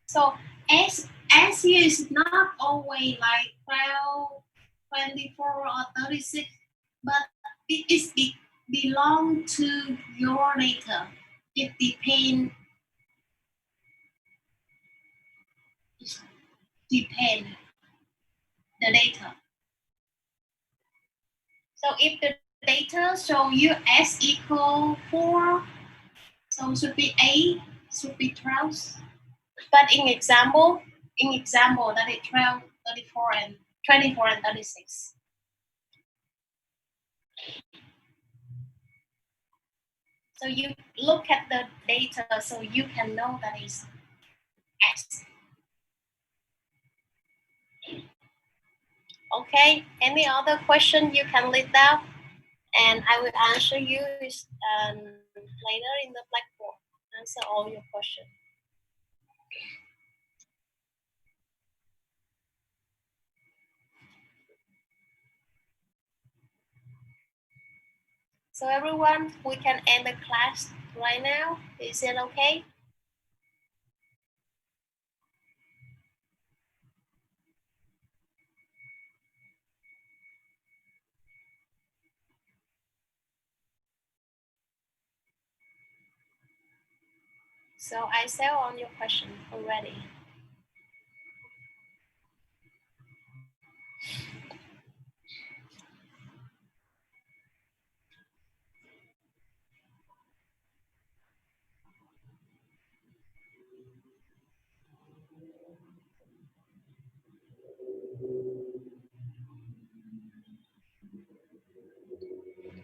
So SU is not always like 12, 24 or 36, but it belongs to your data. It depends the data. So if the data show you S equal 4, so should be 8, should be 12. But in example that is 12, 34, and 24 and 36. So you look at the data so you can know that is X. Okay, any other question you can leave down and I will answer you later in the Blackboard. Answer all your questions. So everyone, we can end the class right now. Is it okay? So I said on your question already.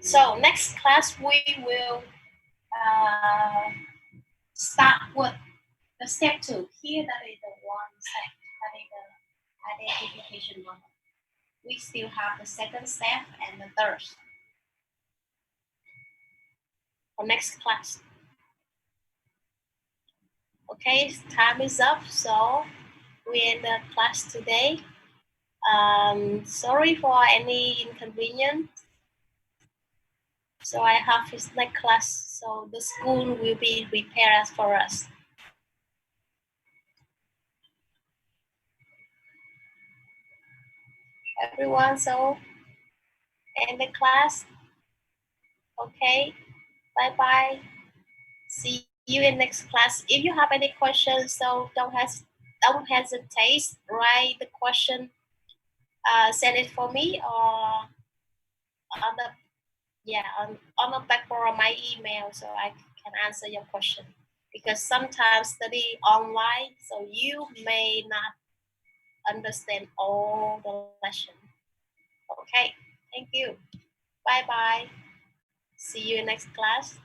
So next class we will start with the step 2. Here that is the one step, that is the identification model. We still have the second step and the third. For next class. Okay, time is up, so we end the class today. Sorry for any inconvenience. So I have this next class, so the school will be prepared for us. Everyone, so end the class. Okay, bye-bye. See you in next class. If you have any questions, so don't hesitate. Write the question, send it for me or on the background of my email, so I can answer your question. Because sometimes study online, so you may not understand all the lesson. Okay, thank you. Bye bye. See you in next class.